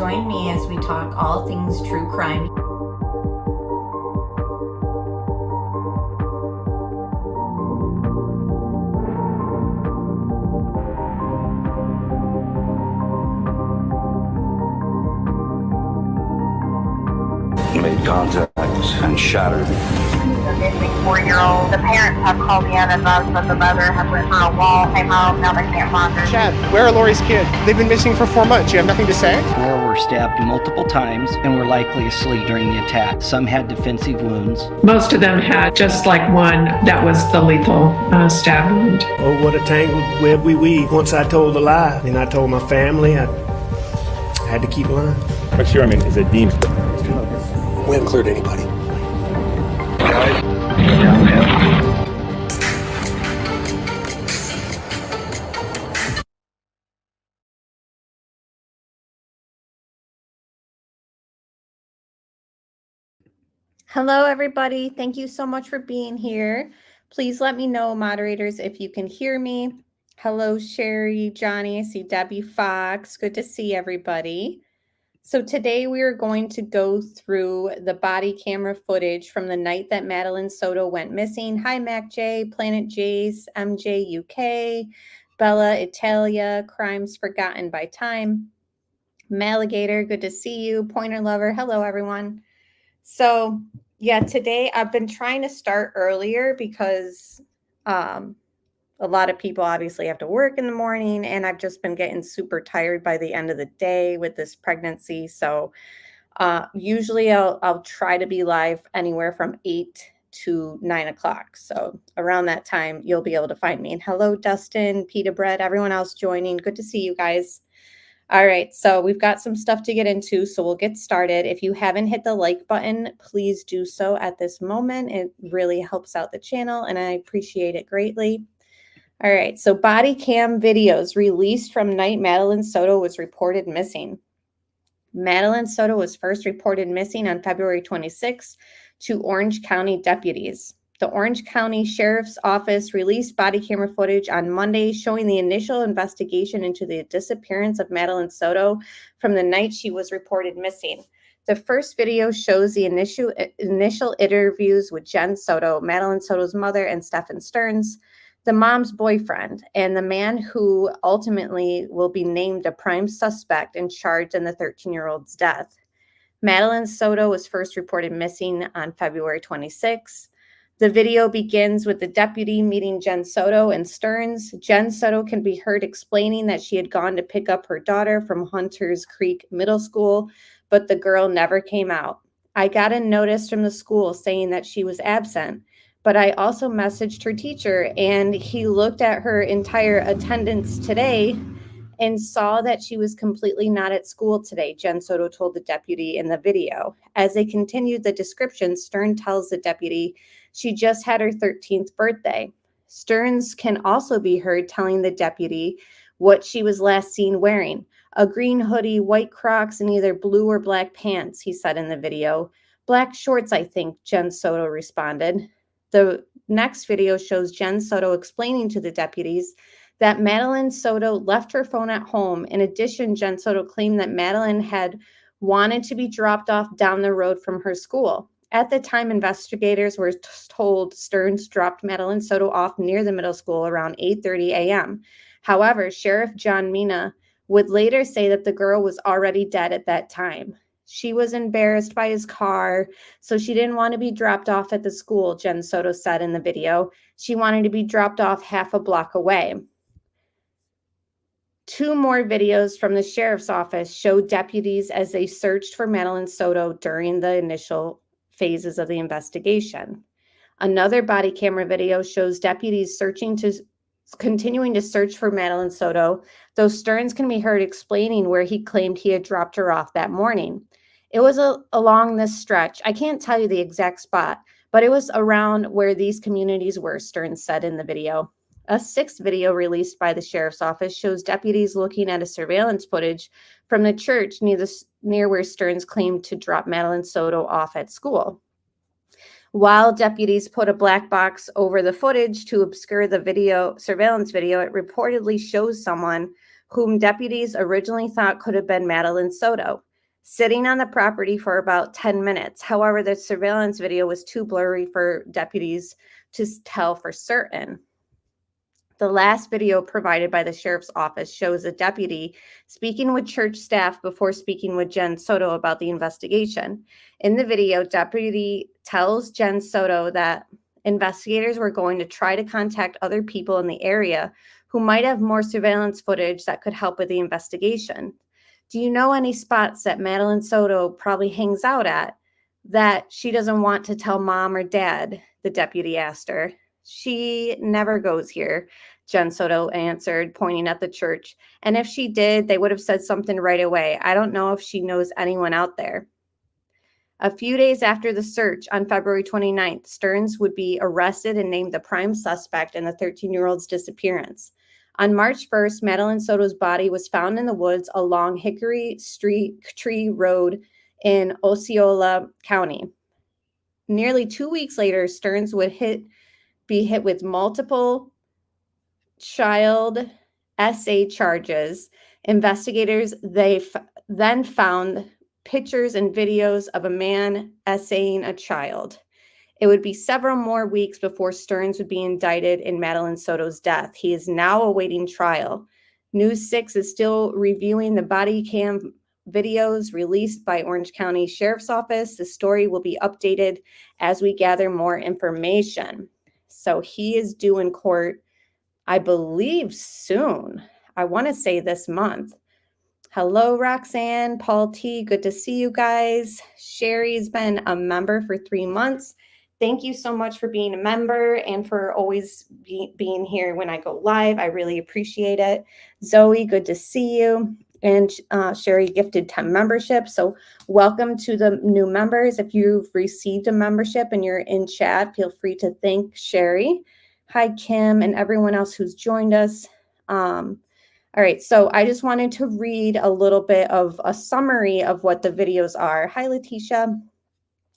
Join me as we talk all things true crime. Made contact and shattered. The missing 4-year-old. The parents have called in and the mother has went for a wall, came home, now they can't find her. Chad, where are Lori's kids? They've been missing for 4 months. You have nothing to say? 4 were stabbed multiple times and were likely asleep during the attack. Some had defensive wounds. Most of them had just like one that was the lethal stab wound. Oh, what a tangled web we weave. Once I told a lie, and I told my family, I had to keep lying. What's your, is it deemed? We haven't cleared anybody. Hello, everybody. Thank you so much for being here. Please let me know, moderators, if you can hear me. Hello, Sherry, Johnny. I see Debbie Fox. Good to see everybody. So today we are going to go through the body camera footage from the night that Madelinesoto went missing. Hi, Mac J, Planet Jace, MJ UK, Bella Italia, Crimes Forgotten by Time, Maligator, good to see you, Pointer Lover, hello everyone. So yeah, today I've been trying to start earlier because a lot of people obviously have to work in the morning, and I've just been getting super tired by the end of the day with this pregnancy. So usually I'll try to be live anywhere from 8 to 9 o'clock. So around that time, you'll be able to find me. And hello, Dustin, Pita Bread, everyone else joining. Good to see you guys. All right, so we've got some stuff to get into, so we'll get started. If you haven't hit the like button, please do so at this moment. It really helps out the channel, and I appreciate it greatly. All right, so body cam videos released from night Madelinesoto was reported missing. Madelinesoto was first reported missing on February 26 to Orange County deputies. The Orange County Sheriff's Office released body camera footage on Monday showing the initial investigation into the disappearance of Madelinesoto from the night she was reported missing. The first video shows the initial interviews with Jen Soto, Madelinesoto's mother, and Stephan Sterns, the mom's boyfriend, and the man who ultimately will be named a prime suspect and charged in the 13-year-old's death. Madelinesoto was first reported missing on February 26. The video begins with the deputy meeting Jen Soto and Sterns. Jen Soto can be heard explaining that she had gone to pick up her daughter from Hunters Creek Middle School, but the girl never came out. I got a notice from the school saying that she was absent, but I also messaged her teacher, and he looked at her entire attendance today and saw that she was completely not at school today, Jen Soto told the deputy in the video. As they continued the description, Stern tells the deputy she just had her 13th birthday. Sterns can also be heard telling the deputy what she was last seen wearing. A green hoodie, white Crocs, and either blue or black pants, he said in the video. Black shorts, I think, Jen Soto responded. The next video shows Jen Soto explaining to the deputies that Madelinesoto left her phone at home. In addition, Jen Soto claimed that Madeline had wanted to be dropped off down the road from her school. At the time, investigators were told Sterns dropped Madelinesoto off near the middle school around 8:30 a.m. However, Sheriff John Mina would later say that the girl was already dead at that time. She was embarrassed by his car, so she didn't want to be dropped off at the school, Jen Soto said in the video. She wanted to be dropped off half a block away. 2 more videos from the sheriff's office showed deputies as they searched for Madelinesoto during the initial phases of the investigation. Another body camera video shows deputies continuing to search for Madelinesoto, though Sterns can be heard explaining where he claimed he had dropped her off that morning. It was along this stretch. I can't tell you the exact spot, but it was around where these communities were, Sterns said in the video. A 6th video released by the sheriff's office shows deputies looking at a surveillance footage from the church near where Sterns claimed to drop Madelinesoto off at school. While deputies put a black box over the footage to obscure the surveillance video, it reportedly shows someone whom deputies originally thought could have been Madelinesoto. sitting on the property for about 10 minutes. However, the surveillance video was too blurry for deputies to tell for certain. The last video provided by the sheriff's office shows a deputy speaking with church staff before speaking with Jen Soto about the investigation. In the video, deputy tells Jen Soto that investigators were going to try to contact other people in the area who might have more surveillance footage that could help with the investigation. Do you know any spots that Madelinesoto probably hangs out at that she doesn't want to tell mom or dad? The deputy asked her. She never goes here, Jen Soto answered, pointing at the church. And if she did, they would have said something right away. I don't know if she knows anyone out there. A few days after the search, on February 29th, Stearns would be arrested and named the prime suspect in the 13-year-old's disappearance. On March 1st, Madelinesoto's body was found in the woods along Hickory Tree Road in Osceola County. Nearly 2 weeks later, Stearns would be hit with multiple child SA charges. Investigators then found pictures and videos of a man essaying a child. It would be several more weeks before Stearns would be indicted in Madelinesoto's death. He is now awaiting trial. News 6 is still reviewing the body cam videos released by Orange County Sheriff's Office. The story will be updated as we gather more information. So he is due in court, I believe, soon. I want to say this month. Hello, Roxanne, Paul T. Good to see you guys. Sherry's been a member for 3 months. Thank you so much for being a member and for always being here when I go live. I really appreciate it. Zoe, good to see you. And Sherry gifted 10 memberships. So welcome to the new members. If you've received a membership and you're in chat, feel free to thank Sherry. Hi, Kim, and everyone else who's joined us. All right, so I just wanted to read a little bit of a summary of what the videos are. Hi, Letitia,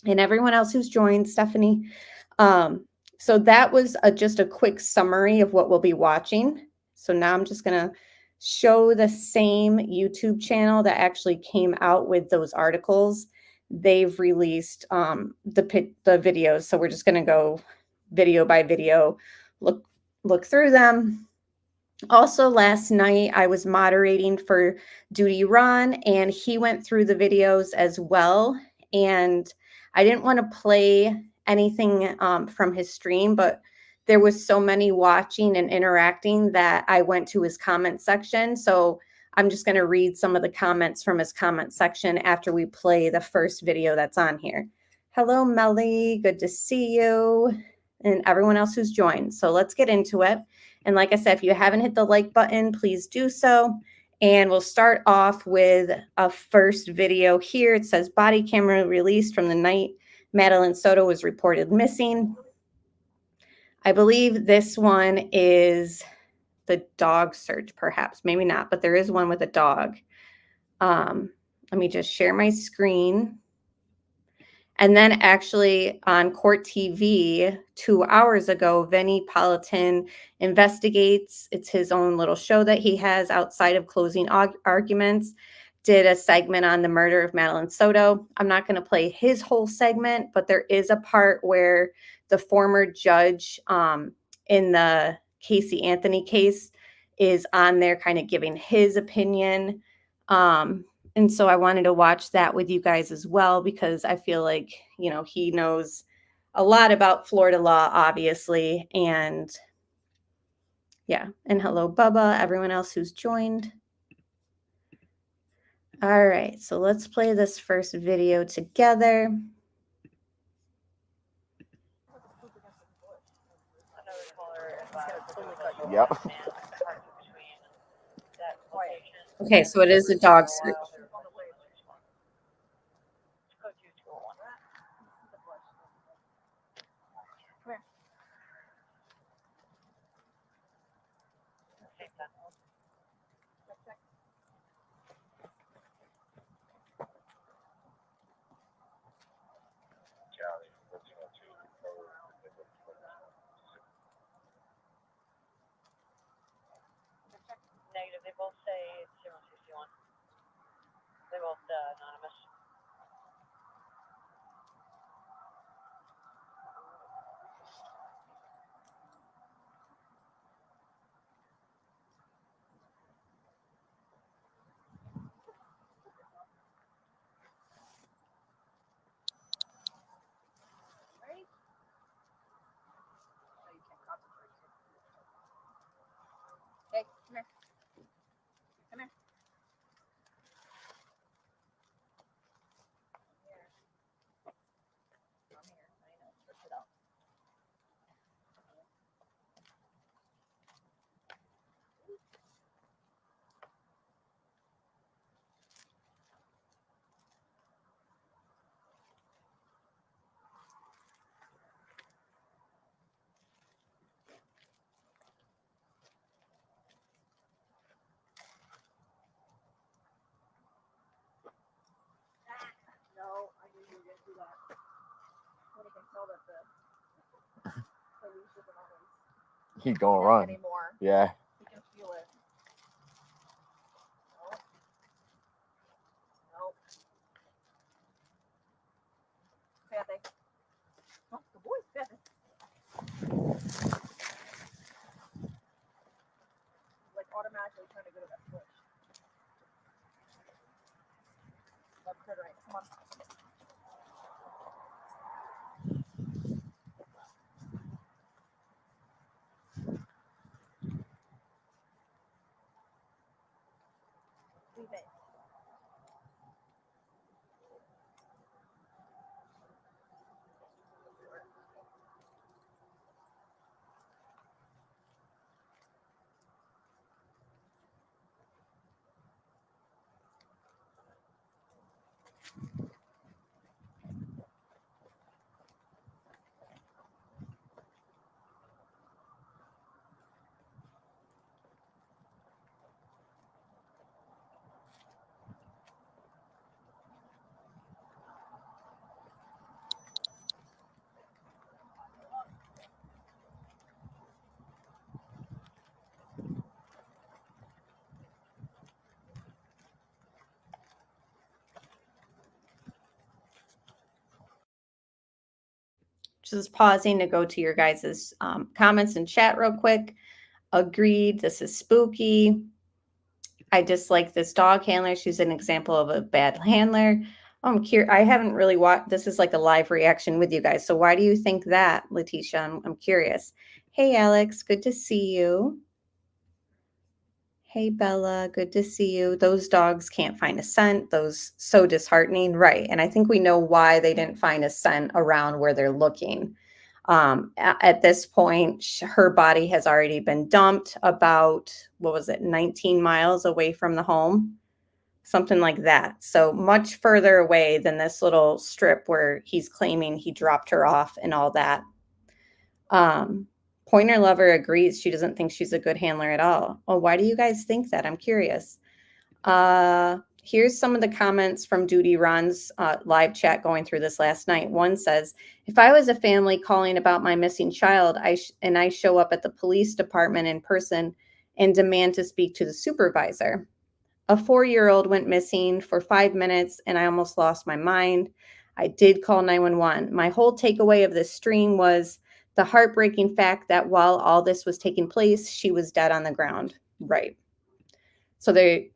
and everyone else who's joined, Stephanie. So that was just a quick summary of what we'll be watching. So now I'm just gonna show the same YouTube channel that actually came out with those articles. They've released the videos, so we're just gonna go video by video, look through them. Also, last night I was moderating for Duty Ron, and he went through the videos as well. And I didn't want to play anything from his stream, but there was so many watching and interacting that I went to his comment section. So I'm just going to read some of the comments from his comment section after we play the first video that's on here. Hello, Melly. Good to see you. And everyone else who's joined. So let's get into it. And like I said, if you haven't hit the like button, please do so. And we'll start off with a first video here. It says body camera released from the night Madelinesoto was reported missing. I believe this one is the dog search, perhaps. Maybe not, but there is one with a dog. Let me just share my screen. And then actually on Court TV 2 hours ago, Vinny Politan Investigates, it's his own little show that he has outside of closing arguments, did a segment on the murder of Madelinesoto. I'm not going to play his whole segment, but there is a part where the former judge in the Casey Anthony case is on there kind of giving his opinion. And so I wanted to watch that with you guys as well, because I feel like, you know, he knows a lot about Florida law, obviously. And yeah, and hello, Bubba, everyone else who's joined. All right, so let's play this first video together. Yep. Okay, so it is a dog search. Negative. They both say it's 061. They They're both anonymous. Hey, come here. Come here. Come here. I know. Stretch it out. No, I knew you were gonna do that. When you can tell that the leash isn't always He gonna run. anymore. Yeah. You can feel it. Nope. Nope. Kathy. Oh, the boy's Kathy. Like automatically trying to go to that switch. Let's turn right. Come on. Leave it. Just pausing to go to your guys' comments and chat real quick. Agreed. This is spooky. I dislike this dog handler. She's an example of a bad handler. I'm curious. I haven't really watched. This is like a live reaction with you guys. So why do you think that, Letitia? I'm curious. Hey, Alex. Good to see you. Hey, Bella. Good to see you. Those dogs can't find a scent. Those so disheartening. Right. And I think we know why they didn't find a scent around where they're looking. At this point, her body has already been dumped about, 19 miles away from the home, something like that. So much further away than this little strip where he's claiming he dropped her off and all that. Pointer Lover agrees. She doesn't think she's a good handler at all. Oh, why do you guys think that? I'm curious. Here's some of the comments from Duty Ron's live chat going through this last night. One says, if I was a family calling about my missing child, I show up at the police department in person and demand to speak to the supervisor. A 4-year-old went missing for 5 minutes and I almost lost my mind. I did call 911. My whole takeaway of this stream was the heartbreaking fact that while all this was taking place, she was dead on the ground. Right. So they,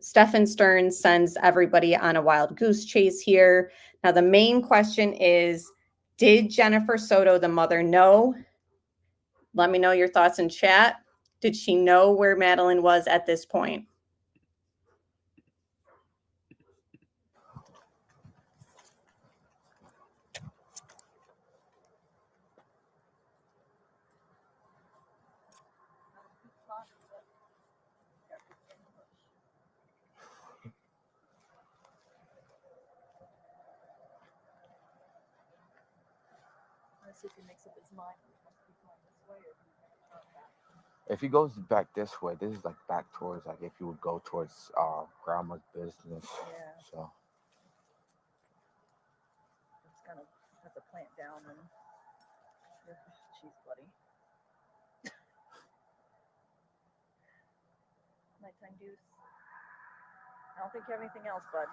Stephan Stearns sends everybody on a wild goose chase here. Now, the main question is, did Jennifer Soto, the mother, know? Let me know your thoughts in chat. Did she know where Madeline was at this point? Let's see if he makes up his mind. If he goes back this way, this is like back towards, like if you would go towards grandma's business. Yeah. So It's kind of have to plant down and she's bloody. Nighttime deuce. I don't think you have anything else, bud.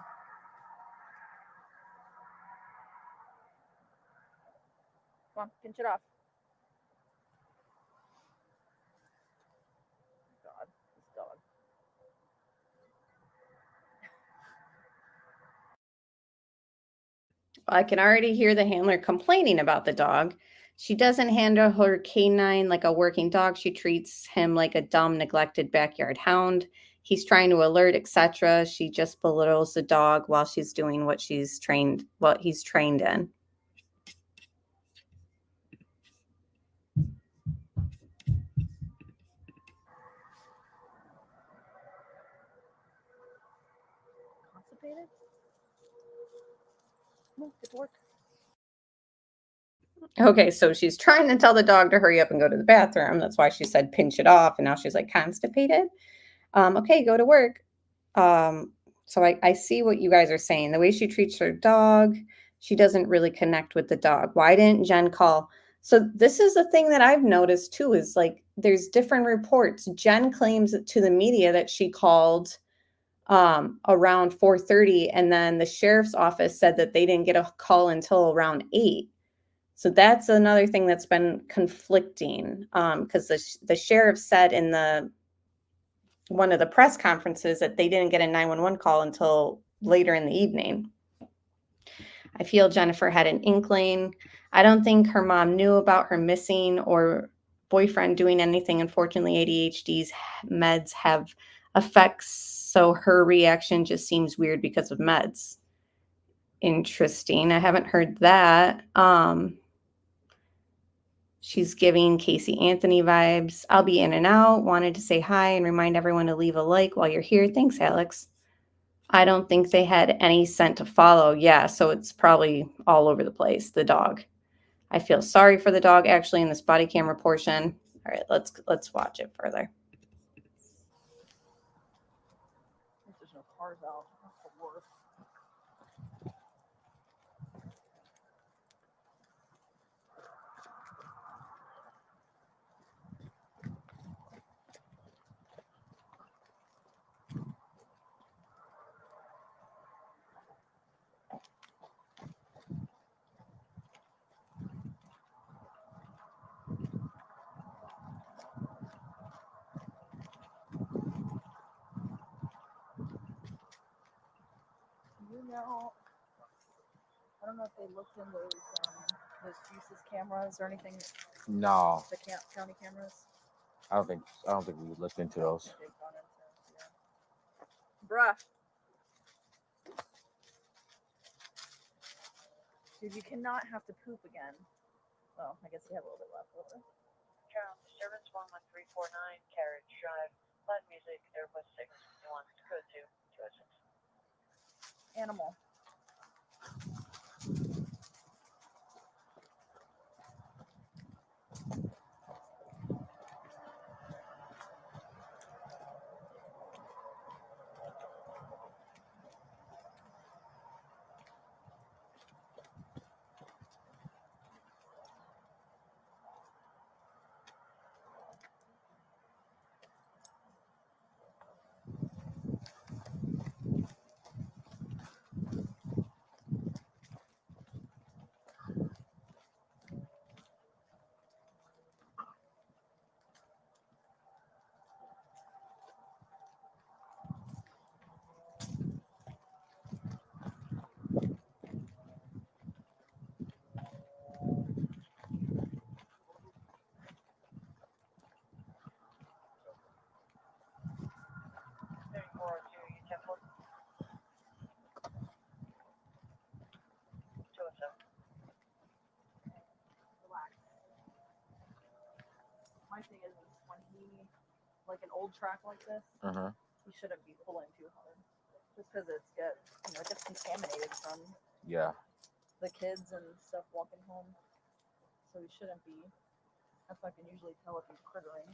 Come on, pinch it off. God, this dog. I can already hear the handler complaining about the dog. She doesn't handle her canine like a working dog. She treats him like a dumb, neglected backyard hound. He's trying to alert, etc. She just belittles the dog while she's doing what he's trained in. Constipated? Come on, get to work. Okay, so she's trying to tell the dog to hurry up and go to the bathroom. That's why she said pinch it off. And now she's like constipated. Okay, go to work. So I see what you guys are saying. The way she treats her dog, she doesn't really connect with the dog. Why didn't Jen call? So this is the thing that I've noticed too, is like there's different reports. Jen claims to the media that she called around 4:30, and then the sheriff's office said that they didn't get a call until around 8. So that's another thing that's been conflicting, because the sheriff said in one of the press conferences that they didn't get a 911 call until later in the evening. I feel Jennifer had an inkling. I don't think her mom knew about her missing or boyfriend doing anything. Unfortunately, ADHD's meds have effects, so her reaction just seems weird because of meds. Interesting. I haven't heard that. She's giving Casey Anthony vibes. I'll be in and out. Wanted to say hi and remind everyone to leave a like while you're here. Thanks, Alex. I don't think they had any scent to follow. Yeah, so it's probably all over the place, the dog. I feel sorry for the dog actually in this body camera portion. All right, let's watch it further. There's no cars out. That's the worst. I don't know if they looked in those Fuses cameras or anything. No, The county cameras. I don't think we looked into those. They've gone into, yeah. Bruh. Dude, you cannot have to poop again. Oh, I guess you have a little bit left. Ground disturbance 11349, Carriage Drive, loud music, Airbus 651, code 2, 206. Animal. My thing is when he, like an old track like this, he shouldn't be pulling too hard. Just because it gets contaminated from the kids and stuff walking home. So he shouldn't be. That's why I can usually tell if he's crittering.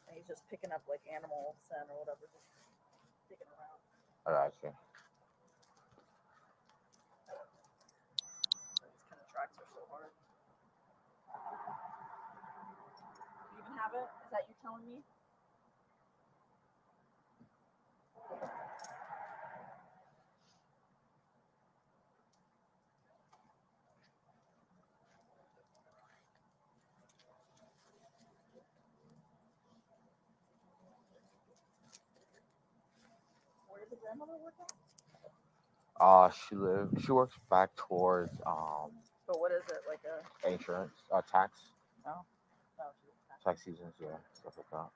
And he's just picking up like animal scent or whatever, just sticking around. I gotcha. These kind of tracks are so hard. You even have it? Is that you telling me? grandmother work at? She works back towards But what is it, like a insurance, tax, no? No, tax seasons, yeah, stuff like that.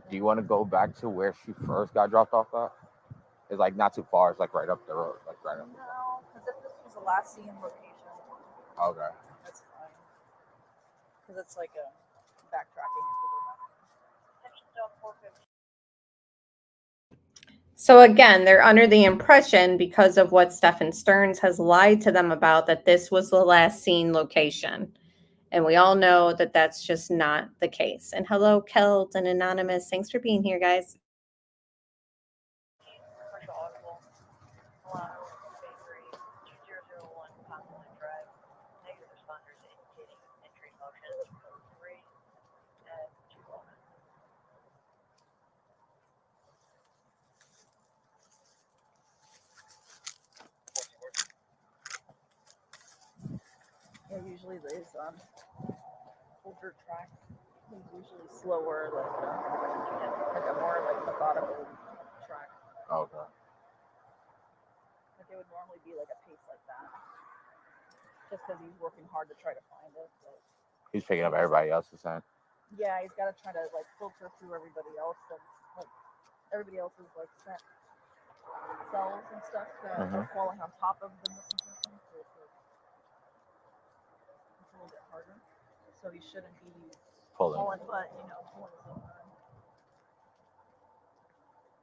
Do you want to go back to where she first got dropped off at? It's like not too far. It's like right up the road, like right up. No, because if this was the last seen location, Okay. that's fine. Because it's like a backtracking. So again, they're under the impression, because of what Stephan Stearns has lied to them about, that this was the last seen location. And we all know that that's just not the case. And hello, Kelt and Anonymous. Thanks for being here, guys. Yeah, usually these older tracks is usually slower, like a more like methodical track. Okay. Like it would normally be like a pace like that, just because he's working hard to try to find it. But he's picking up everybody else's scent. Yeah, he's got to try to like filter through everybody else, like everybody else's like scent cells and stuff that are falling on top of the missing person. So it's a little bit harder. So he shouldn't be pulling, but pulling his own arm.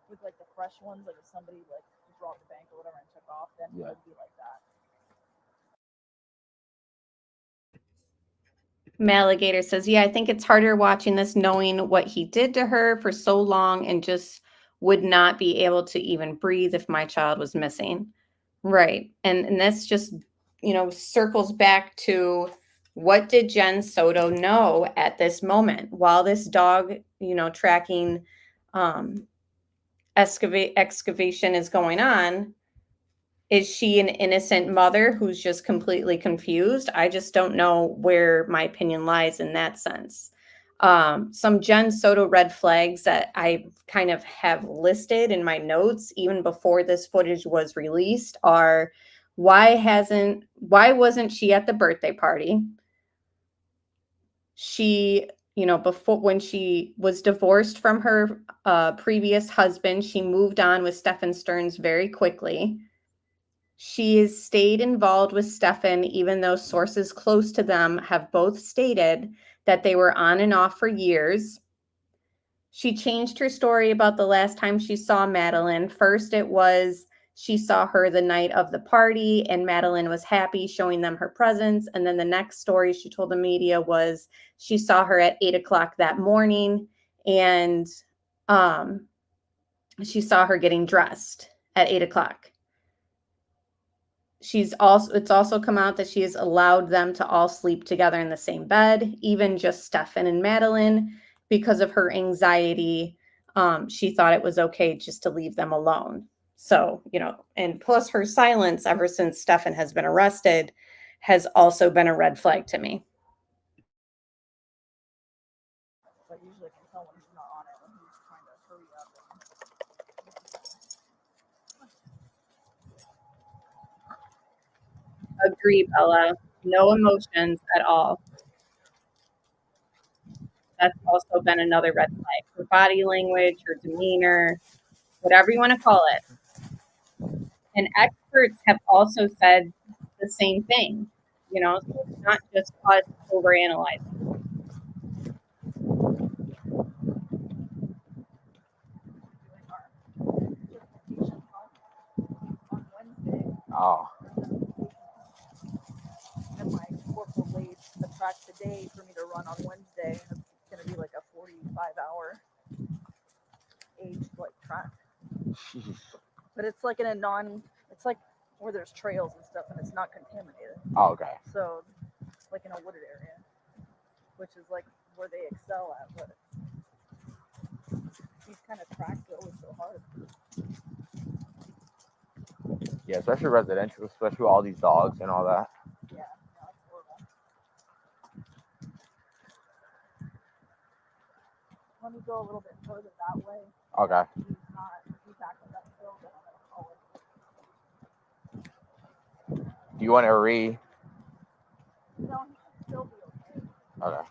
With like the fresh ones, like if somebody like robbed the bank or whatever and took off, then it would be like that. Maligator says, yeah, I think it's harder watching this, knowing what he did to her for so long, and just would not be able to even breathe if my child was missing. Right. And this just, circles back to, what did Jen Soto know at this moment while this dog, tracking excavation is going on? Is she an innocent mother who's just completely confused? I just don't know where my opinion lies in that sense. Some Jen Soto red flags that I kind of have listed in my notes, even before this footage was released, are why wasn't she at the birthday party? She, before, when she was divorced from her previous husband, she moved on with Stephan Stearns very quickly. She has stayed involved with Stephan, even though sources close to them have both stated that they were on and off for years. She changed her story about the last time she saw Madeline. First, it was she saw her the night of the party and Madeline was happy, showing them her presence. And then the next story she told the media was she saw her at 8 o'clock that morning, and she saw her getting dressed at 8 o'clock. It's also come out that she has allowed them to all sleep together in the same bed, even just Stephan and Madeline, because of her anxiety. She thought it was okay just to leave them alone. So, and plus her silence ever since Stephan has been arrested has also been a red flag to me. But usually I can tell when he's not on it, when he's trying to hurry up. Agree, Bella. No emotions at all. That's also been another red flag. Her body language, her demeanor, whatever you want to call it. And experts have also said the same thing, so it's not just us overanalyzing. Oh. And my corporal laid the track today for me to run on Wednesday. It's going to be like a 45-hour aged track. But it's like it's like where there's trails and stuff, and it's not contaminated. Oh, okay. So, like in a wooded area, which is like where they excel at. But These kind of tracks are always so hard. Yeah, especially residential, especially with all these dogs and all that. Yeah, no, that's horrible. Let me go a little bit further that way. Okay. He's acting up still, then I'm gonna call it. Do you want to read? No, he should still be okay. Okay.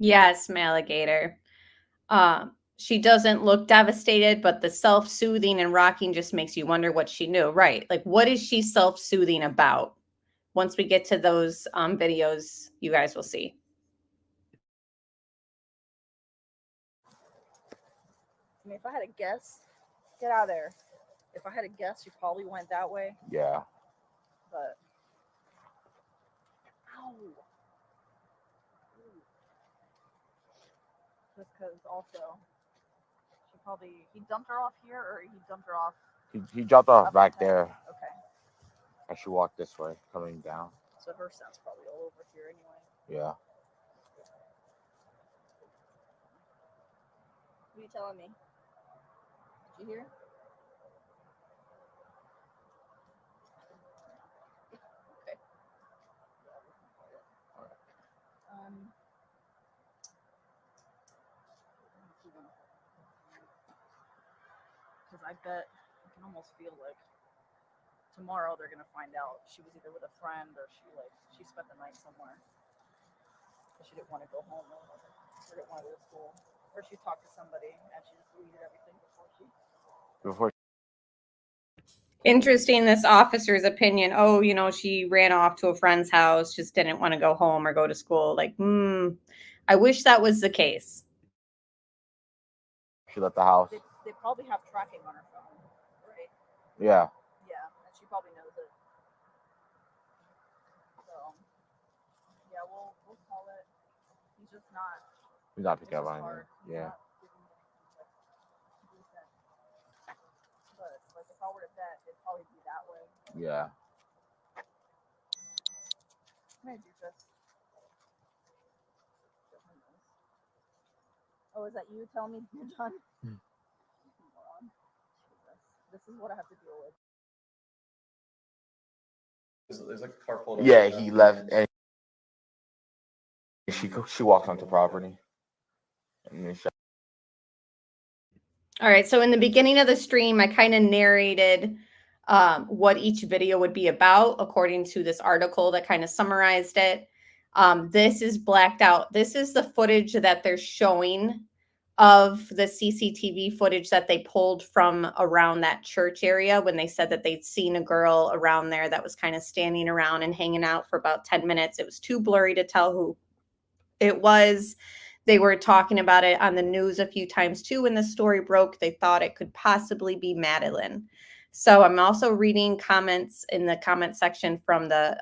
Yes, Maligator. She doesn't look devastated, but the self-soothing and rocking just makes you wonder what she knew. Right. Like, what is she self-soothing about? Once we get to those videos, you guys will see. I mean, if I had to guess, get out of there. If I had to guess, she probably went that way. Yeah. But ow. Just because also he dumped her off here, or he dumped her off. He dropped off back there. Okay. I should walk this way, coming down. So her sound's probably all over here anyway. Yeah. What are you telling me? Did you hear? Okay. Because I bet I can almost feel like tomorrow they're gonna find out she was either with a friend or she spent the night somewhere. She didn't want to go home or whatever. Or didn't want to go to school. Or she talked to somebody and she just deleted everything before. Interesting, this officer's opinion. Oh, you know, she ran off to a friend's house, just didn't want to go home or go to school. Like, I wish that was the case. She left the house. They probably have tracking on her phone, right? Yeah. Yeah, and she probably knows it. So, yeah, we'll call it. He's just not. He's not picking up on it. Yeah. But like, if I were to bet, it'd probably be that way. Yeah. Maybe just. Oh, is that you? Tell me you're done. This is what I have to deal with. There's like a car pulled over. Yeah, he left and she walked onto property. And then All right, so in the beginning of the stream, I kind of narrated what each video would be about according to this article that kind of summarized it. This is blacked out. This is the footage that they're showing of the CCTV footage that they pulled from around that church area when they said that they'd seen a girl around there that was kind of standing around and hanging out for about 10 minutes. It was too blurry to tell who it was. They were talking about it on the news a few times too. When the story broke, they thought it could possibly be Madeline. So I'm also reading comments in the comment section from the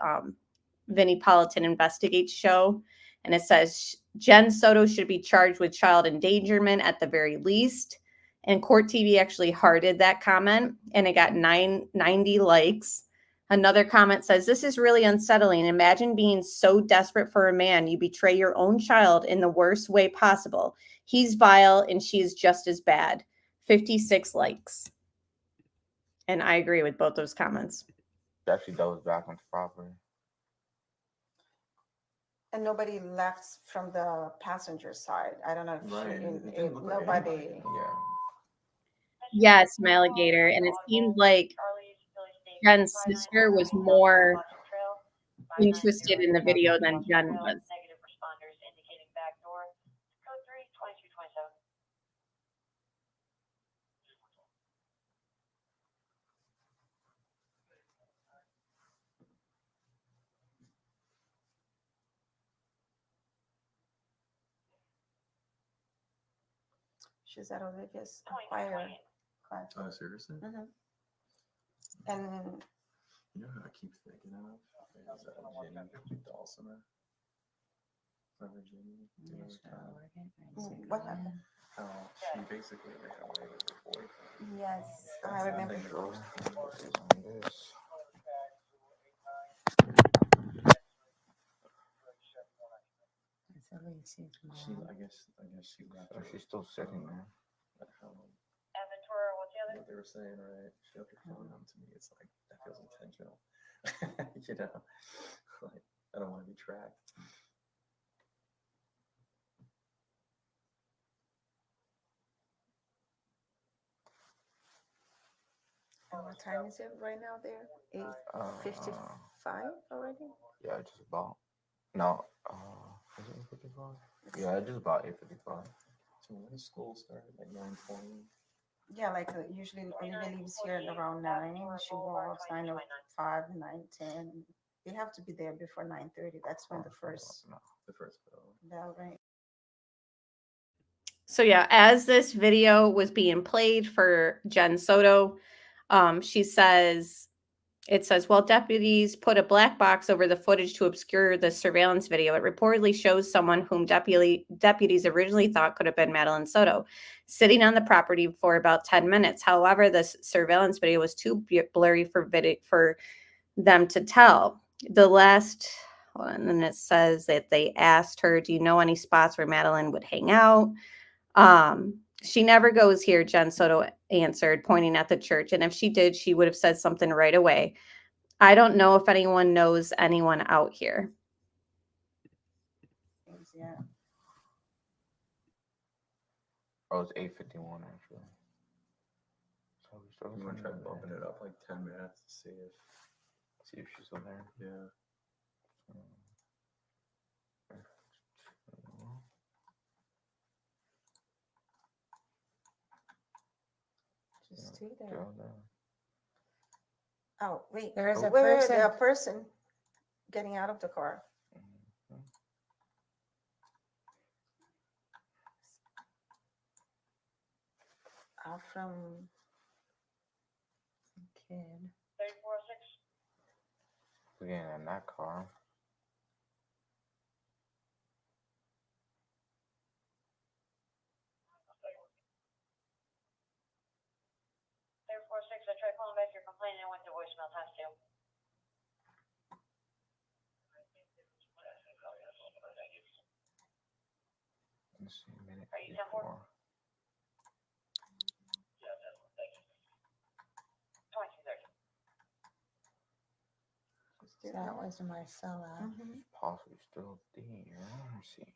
Vinnie Politan Investigates show. And it says, Jen Soto should be charged with child endangerment at the very least. And Court TV actually hearted that comment and it got 90 likes. Another comment says, this is really unsettling. Imagine being so desperate for a man, you betray your own child in the worst way possible. He's vile and she is just as bad. 56 likes. And I agree with both those comments. actually dove back onto property. And nobody left from the passenger side. I don't know if nobody. Yeah. Yes, Maligator. And it seemed like Jen's sister was more interested in the video than Jen was. Negative responders indicating backdoor. Code 3, 2227. She's at Olivia's choir class. Oh, seriously? And You know who I keep thinking of? Is Jenny Dawsoner? Remember Jenny? Do you know what happened? how she basically ran away with her boyfriend? Yes, I remember. I guess she left. So she's still sitting there. At home. Aventura, what's the other? What they were saying, right? She left her phone home to me. It's like that feels intentional. You know, like I don't want to be tracked. What time is it right now there? 8:55 already? Yeah, just about. No, is it 8:55? Yeah, just about 8:55. So when does school start? Like 9:20? Yeah, like usually Olivia leaves here at around 9. She walks 9:05, 9:10. They have to be there before 9:30. That's when the first bell rings. So yeah, as this video was being played for Jen Soto, she says, it says, well, deputies put a black box over the footage to obscure the surveillance video. It reportedly shows someone whom deputies originally thought could have been Madelinesoto sitting on the property for about 10 minutes. However, this surveillance video was too blurry for them to tell. The last, and then it says that they asked her, do you know any spots where Madeline would hang out? She never goes here, Jen Soto answered, pointing at the church. And if she did, she would have said something right away. I don't know if anyone knows anyone out here. Yeah. Oh, it's 8:51 actually. So we still I'm gonna try bumping it up like 10 minutes to see if she's still there. Yeah. Just stay there. Oh, wait. There is a wait, person. a person getting out of the car. Out from kid. 3406. We're getting in that car. I tried calling back your complaint and it went to voicemail times 2. Let's see, a minute. Are you 10-4? Yeah, definitely. Thank you. 2230. So that was Marcella. Possibly still there. Let's see.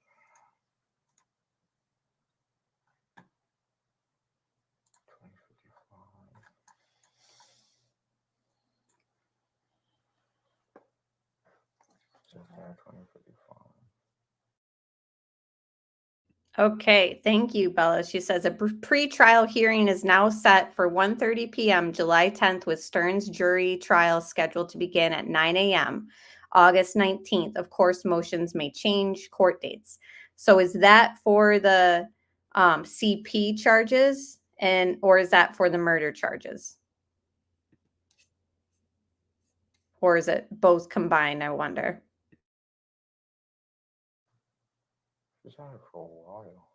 Okay, thank you, Bella. She says a pre-trial hearing is now set for 1:30 p.m. July 10th with Stearns jury trial scheduled to begin at 9 a.m. August 19th. Of course, motions may change court dates. So is that for the CP charges or is that for the murder charges? Or is it both combined, I wonder? She's had it for a while.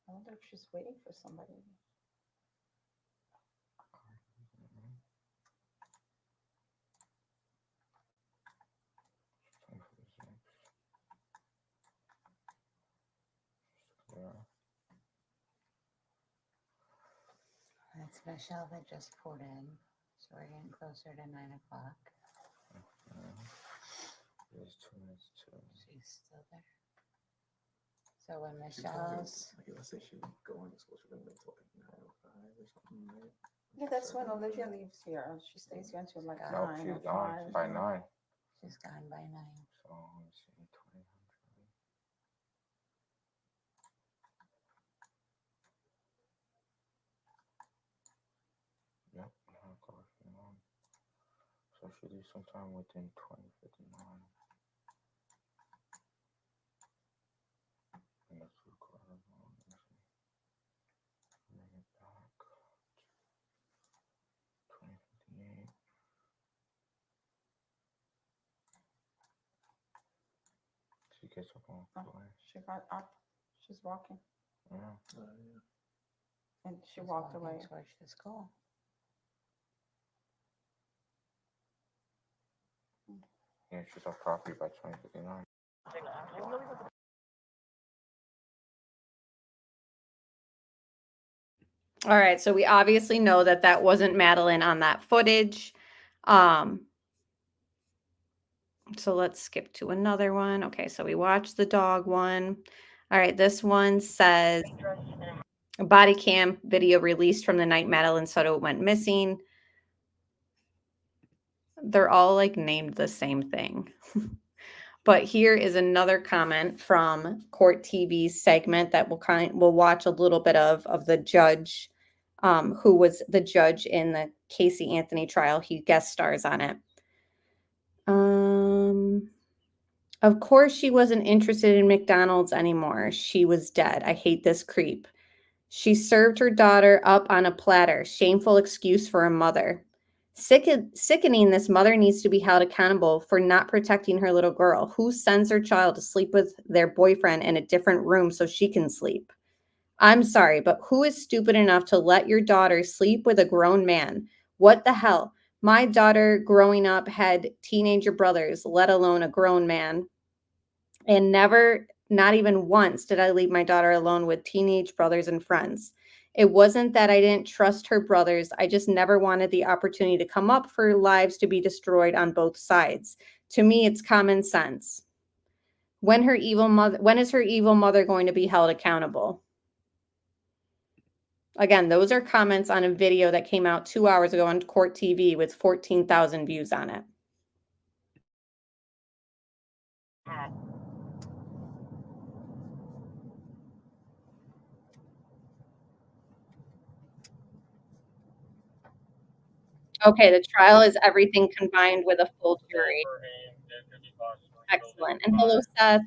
I wonder if she's waiting for somebody. That's Michelle that just pulled in. So we're getting closer to 9 o'clock. It's 2 minutes too. She's still there. So when Michelle's, Like, let's say she would go into school, she would wait till like 9:05 or something, right? Yeah, that's when Olivia leaves here. She stays here until like No, 9 she's or gone 5. by 9. she's gone by 9. So let me see, 20. Yep, 9:59. So she leaves sometime within 20:59. And that's required. Bring it back. 20:58. She gets up on the way. She got up. She's walking. Yeah. And she walked away. Towards the school. Yeah, she's off property by 20:59. All right, so we obviously know that that wasn't Madeline on that footage. So let's skip to another one. Okay, so we watched the dog one. All right, this one says a body cam video released from the night Madeline Soto went missing. They're all like named the same thing. But here is another comment from Court TV's segment that we'll watch a little bit of the judge, who was the judge in the Casey Anthony trial. He guest stars on it. Of course, she wasn't interested in McDonald's anymore. She was dead. I hate this creep. She served her daughter up on a platter. Shameful excuse for a mother. Sickening, this mother needs to be held accountable for not protecting her little girl. Who sends her child to sleep with their boyfriend in a different room so she can sleep? I'm sorry, but who is stupid enough to let your daughter sleep with a grown man? What the hell? My daughter growing up had teenager brothers, let alone a grown man. And never, not even once, did I leave my daughter alone with teenage brothers and friends. It wasn't that I didn't trust her brothers. I just never wanted the opportunity to come up for lives to be destroyed on both sides. To me, it's common sense. When is her evil mother going to be held accountable? Again, those are comments on a video that came out 2 hours ago on Court TV with 14,000 views on it. Okay, the trial is everything combined with a full jury. Excellent. And hello, Seth.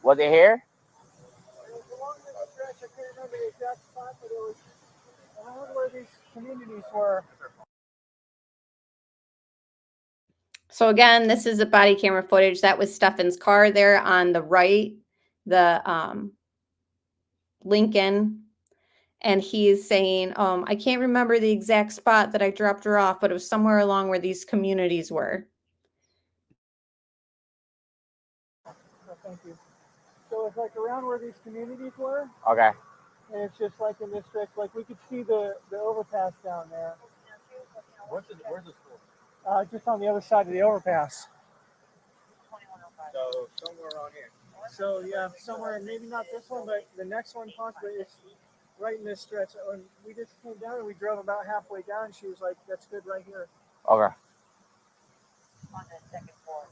Was it here? Where these communities were. So again, this is a body camera footage. That was Stephan's car there on the right, the Lincoln. And he is saying, I can't remember the exact spot that I dropped her off, but it was somewhere along where these communities were. Thank you. So it's like around where these communities were. Okay. And it's just like in this stretch, like we could see the overpass down there. Where's the school? Just on the other side of the overpass. So somewhere around here. So yeah, somewhere, maybe not this one, but the next one possibly. It's right in this stretch. When we just came down and we drove about halfway down, she was like, "That's good right here." Okay. On the second floor.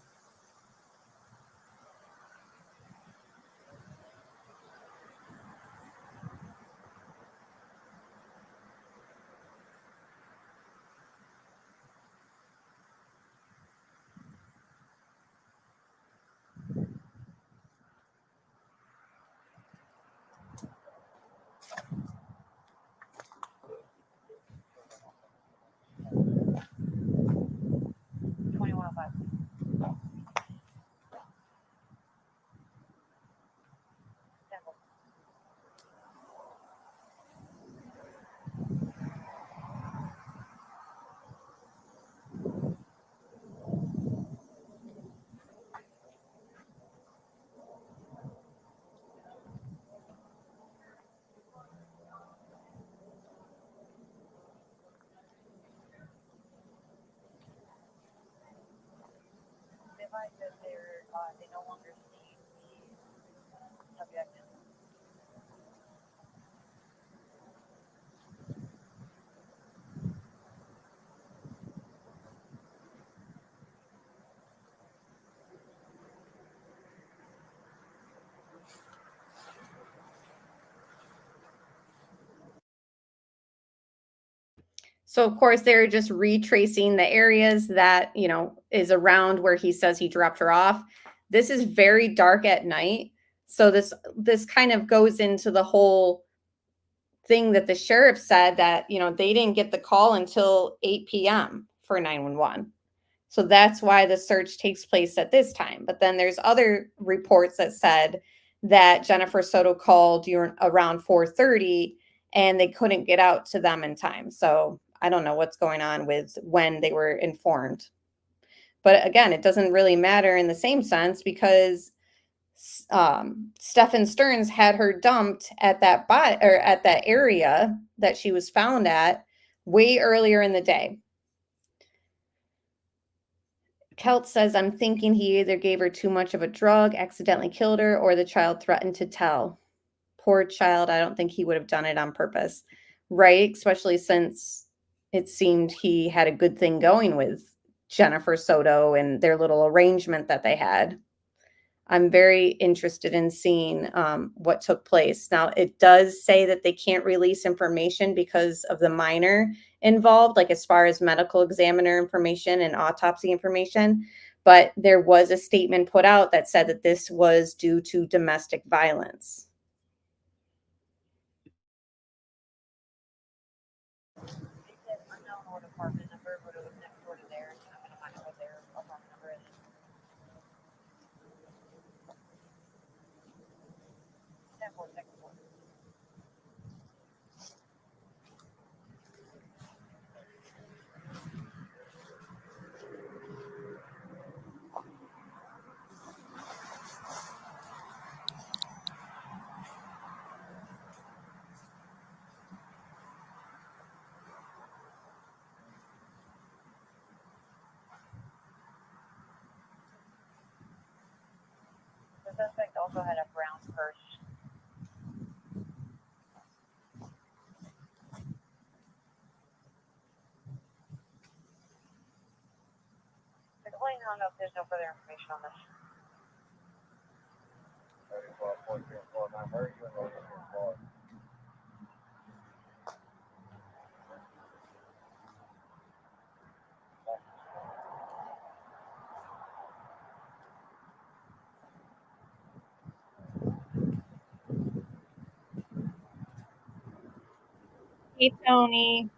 advised that they no longer see the subject. So of course they're just retracing the areas that, is around where he says he dropped her off. This is very dark at night. So this kind of goes into the whole thing that the sheriff said that, they didn't get the call until 8 p.m. for 911. So that's why the search takes place at this time. But then there's other reports that said that Jennifer Soto called around 4:30 and they couldn't get out to them in time. So I don't know what's going on with when they were informed. But again, it doesn't really matter in the same sense because Stephan Sterns had her dumped at that at that area that she was found at way earlier in the day. Kelt says, I'm thinking he either gave her too much of a drug, accidentally killed her, or the child threatened to tell. Poor child. I don't think he would have done it on purpose. Right? Especially since it seemed he had a good thing going with Jennifer Soto and their little arrangement that they had. I'm very interested in seeing what took place. Now, it does say that they can't release information because of the minor involved, like as far as medical examiner information and autopsy information. But there was a statement put out that said that this was due to domestic violence. They said unknown or apartment number, but it was next door to theirs. I'm going to find out what their apartment number is. 10-4, second floor. The suspect also had a brown purse. The complaint hung up. There's no further information on this. Hey, Tony.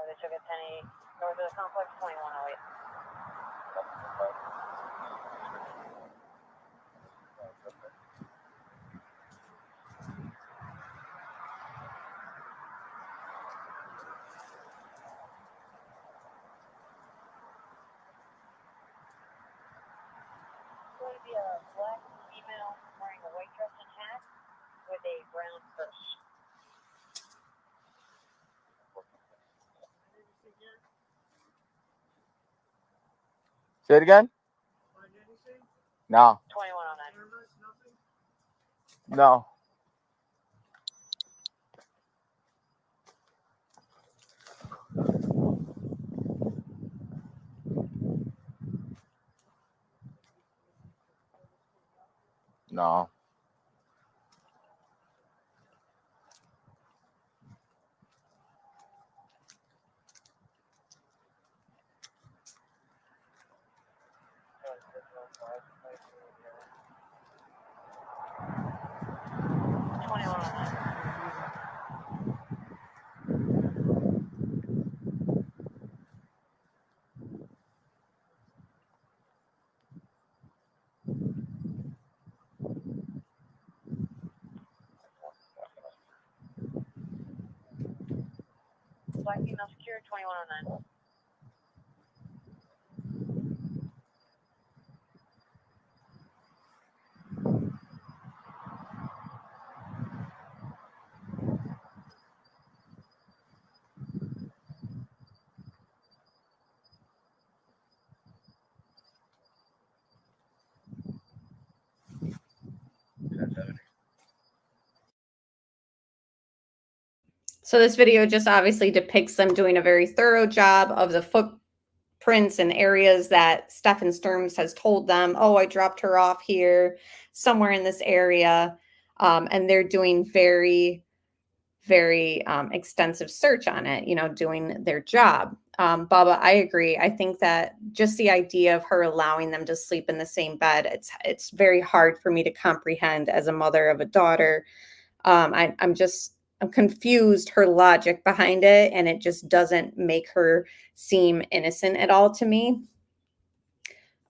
They took a 10-8 north of the complex, 2108. It's going to be a black female wearing a white dress and hat with a brown purse. Say it again? No. 2109. No. No. Black female secure 2109. So this video just obviously depicts them doing a very thorough job of the footprints and areas that Stephan Sterns has told them, oh, I dropped her off here, somewhere in this area. And they're doing very, very extensive search on it, you know, doing their job. Baba, I agree. I think that just the idea of her allowing them to sleep in the same bed, it's very hard for me to comprehend as a mother of a daughter. I'm confused, her logic behind it, and it just doesn't make her seem innocent at all to me.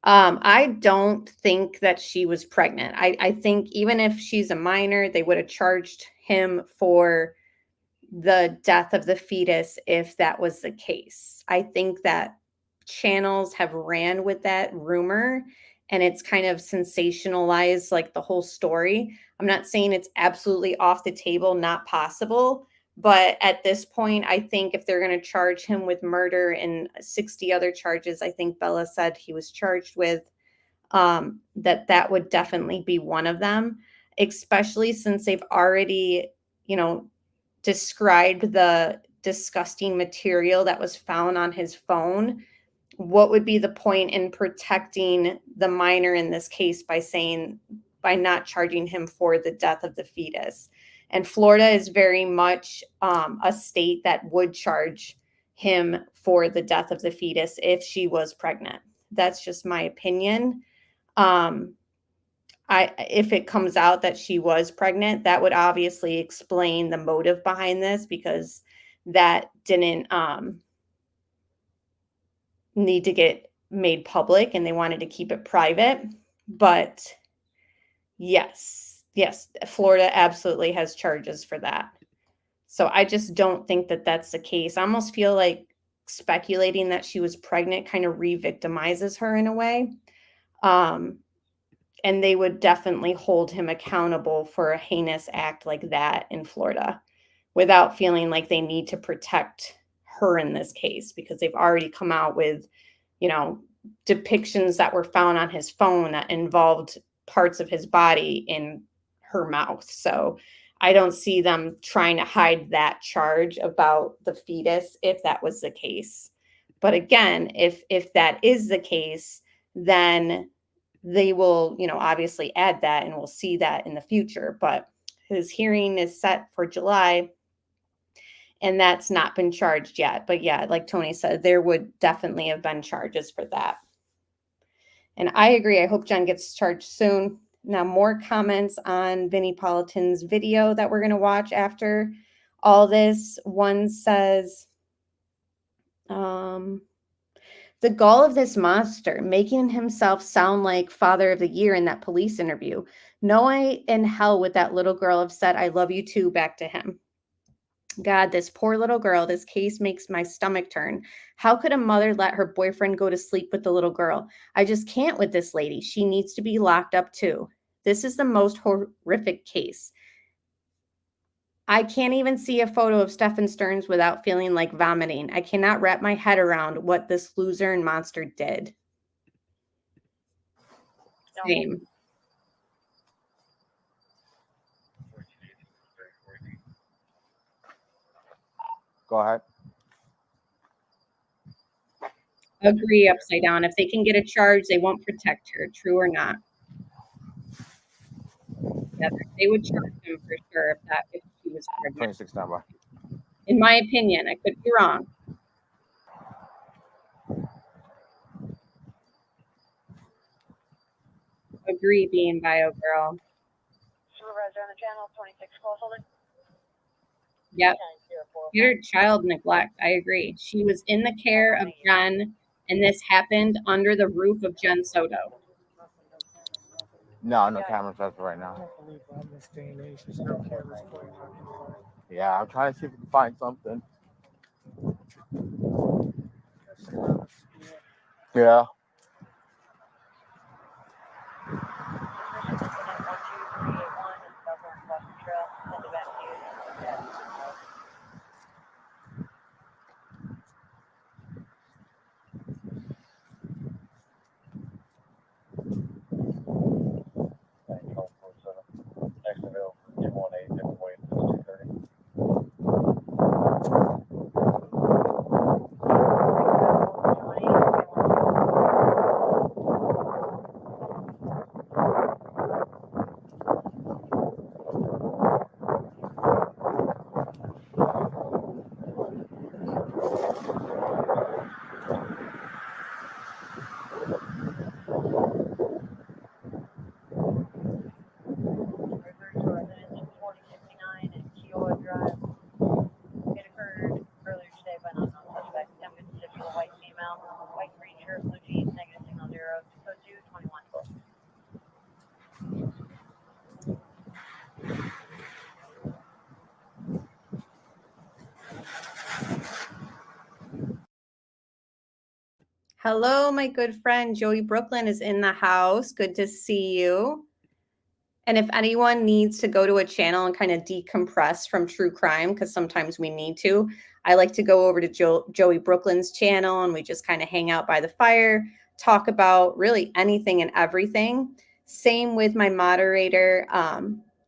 I don't think that she was pregnant. I think even if she's a minor, they would have charged him for the death of the fetus if that was the case. I think that channels have ran with that rumor and it's kind of sensationalized like the whole story. I'm not saying it's absolutely off the table, not possible, but at this point, I think if they're going to charge him with murder and 60 other charges, I think Bella said he was charged with, that would definitely be one of them, especially since they've already, you know, described the disgusting material that was found on his phone. What would be the point in protecting the minor in this case by not charging him for the death of the fetus? And Florida is very much a state that would charge him for the death of the fetus if she was pregnant. That's just my opinion. If it comes out that she was pregnant, that would obviously explain the motive behind this, because that didn't need to get made public and they wanted to keep it private. But yes, Florida absolutely has charges for that. So I just don't think that that's the case. I almost feel like speculating that she was pregnant kind of re-victimizes her in a way. And they would definitely hold him accountable for a heinous act like that in Florida without feeling like they need to protect her in this case, because they've already come out with, you know, depictions that were found on his phone that involved parts of his body in her mouth. So I don't see them trying to hide that charge about the fetus if that was the case. But again, if that is the case, then they will, you know, obviously add that and we'll see that in the future. But his hearing is set for July and that's not been charged yet. But yeah, like Tony said, there would definitely have been charges for that. And I agree. I hope Jen gets charged soon. Now, more comments on Vinnie Politan's video that we're going to watch after all this. One says, the gall of this monster, making himself sound like Father of the Year in that police interview. No way in hell would that little girl have said, I love you too, back to him. God, this poor little girl, this case makes my stomach turn. How could a mother let her boyfriend go to sleep with the little girl? I just can't with this lady. She needs to be locked up too. This is the most horrific case. I can't even see a photo of Stephan Sterns without feeling like vomiting. I cannot wrap my head around what this loser and monster did. Same. Go ahead. Agree, upside down. If they can get a charge, they won't protect her, true or not. Yeah, they would charge him for sure if she was pregnant. 26 number. In my opinion, I could be wrong. Agree, being bio girl. Supervisor on the channel, 26 call holding. Yep. Pure child neglect. I agree. She was in the care of Jen, and this happened under the roof of Jen Soto. No cameras up right now. I don't believe on this day and age, there's no cameras going on anymore. Yeah, I'm trying to see if we can find something. Yeah. Hello, my good friend Joey Brooklyn is in the house. Good to see you. And if anyone needs to go to a channel and kind of decompress from true crime, because sometimes we need to, I like to go over to Joey Brooklyn's channel and we just kind of hang out by the fire, talk about really anything and everything. Same with my moderator,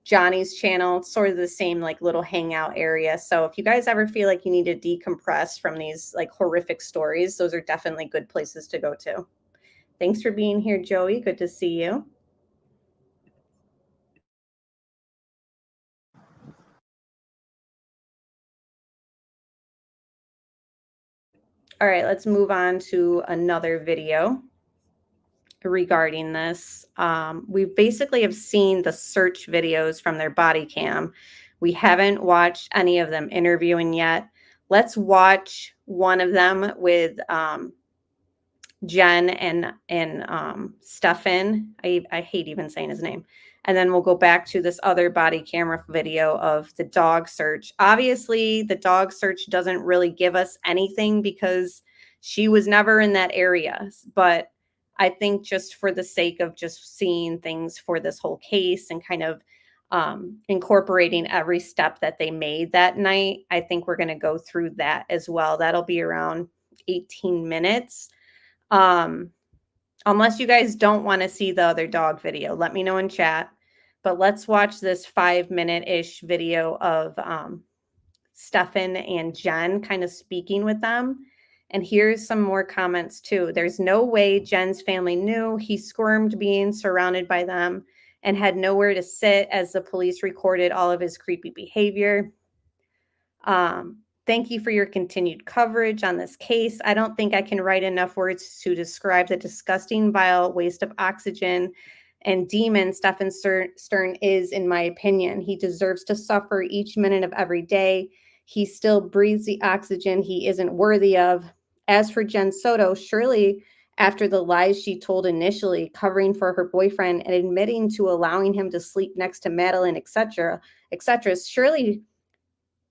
Johnny's channel. It's sort of the same like little hangout area. So if you guys ever feel like you need to decompress from these like horrific stories, those are definitely good places to go to. Thanks for being here, Joey. Good to see you. All right, let's move on to another video regarding this. We basically have seen the search videos from their body cam. We haven't watched any of them interviewing yet. Let's watch one of them with Jen and Stephan. I hate even saying his name. And then we'll go back to this other body camera video of the dog search. Obviously, the dog search doesn't really give us anything because she was never in that area. But I think just for the sake of just seeing things for this whole case and kind of incorporating every step that they made that night, I think we're going to go through that as well. That'll be around 18 minutes. Unless you guys don't want to see the other dog video, let me know in chat. But let's watch this 5-minute-ish video of Stephan and Jen kind of speaking with them. And here's some more comments too. There's no way Jen's family knew. He squirmed being surrounded by them and had nowhere to sit as the police recorded all of his creepy behavior. Thank you for your continued coverage on this case. I don't think I can write enough words to describe the disgusting, vile waste of oxygen and demon Stephan Stern is, in my opinion. He deserves to suffer each minute of every day. He still breathes the oxygen he isn't worthy of. As for Jen Soto, surely after the lies she told initially, covering for her boyfriend and admitting to allowing him to sleep next to Madeline, etc., surely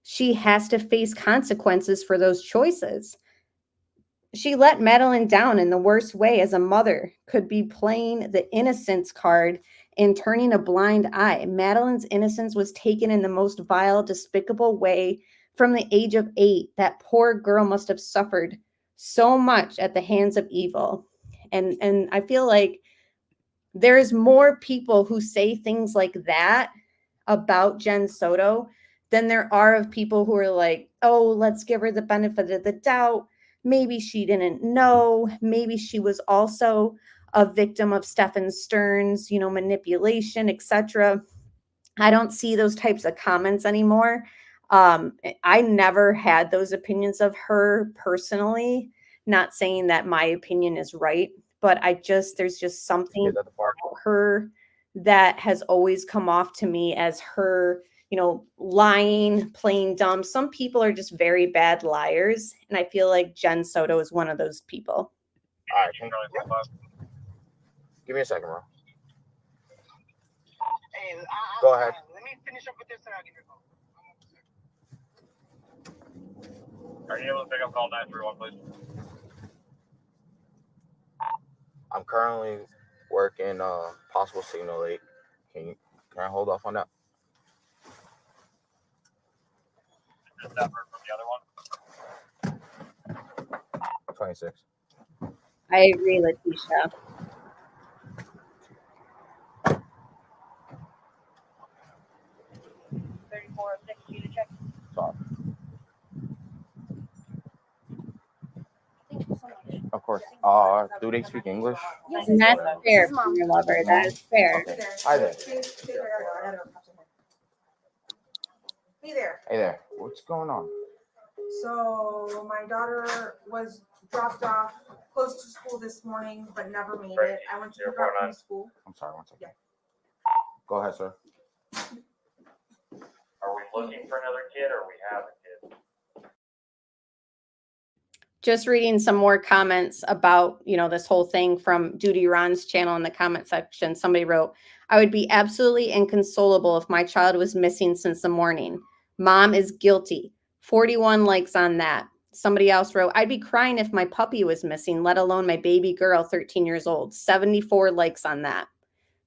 she has to face consequences for those choices. She let Madeline down in the worst way as a mother, could be playing the innocence card and turning a blind eye. Madeline's innocence was taken in the most vile, despicable way from the age of 8. That poor girl must have suffered so much at the hands of evil. And I feel like there's more people who say things like that about Jen Soto than there are of people who are like, oh, let's give her the benefit of the doubt. Maybe she didn't know. Maybe she was also a victim of Stephan Stern's, manipulation, etc. I don't see those types of comments anymore. I never had those opinions of her personally, not saying that my opinion is right, but there's just something about her that has always come off to me as her, lying, playing dumb. Some people are just very bad liars. And I feel like Jen Soto is one of those people. All right. Give me a second, bro. Go ahead. Let me finish up with this and I'll give you a call. Are you able to pick up call 931, please? I'm currently working possible signal late. Can I hold off on that? Is this number from the other one? 26. I agree, Letitia. Sorry. Of course. Do they speak English? And that's fair, your lover. That is fair. Okay. Hi there. Hey there. Hey there. What's going on? So my daughter was dropped off close to school this morning, but never made it. I went to pick her up from school. I'm sorry, one second. Yeah. Go ahead, sir. Are we looking for another kid or we have a kid? Just reading some more comments about, this whole thing from Duty Ron's channel in the comment section. Somebody wrote, I would be absolutely inconsolable if my child was missing since the morning. Mom is guilty. 41 likes on that. Somebody else wrote, I'd be crying if my puppy was missing, let alone my baby girl, 13 years old. 74 likes on that.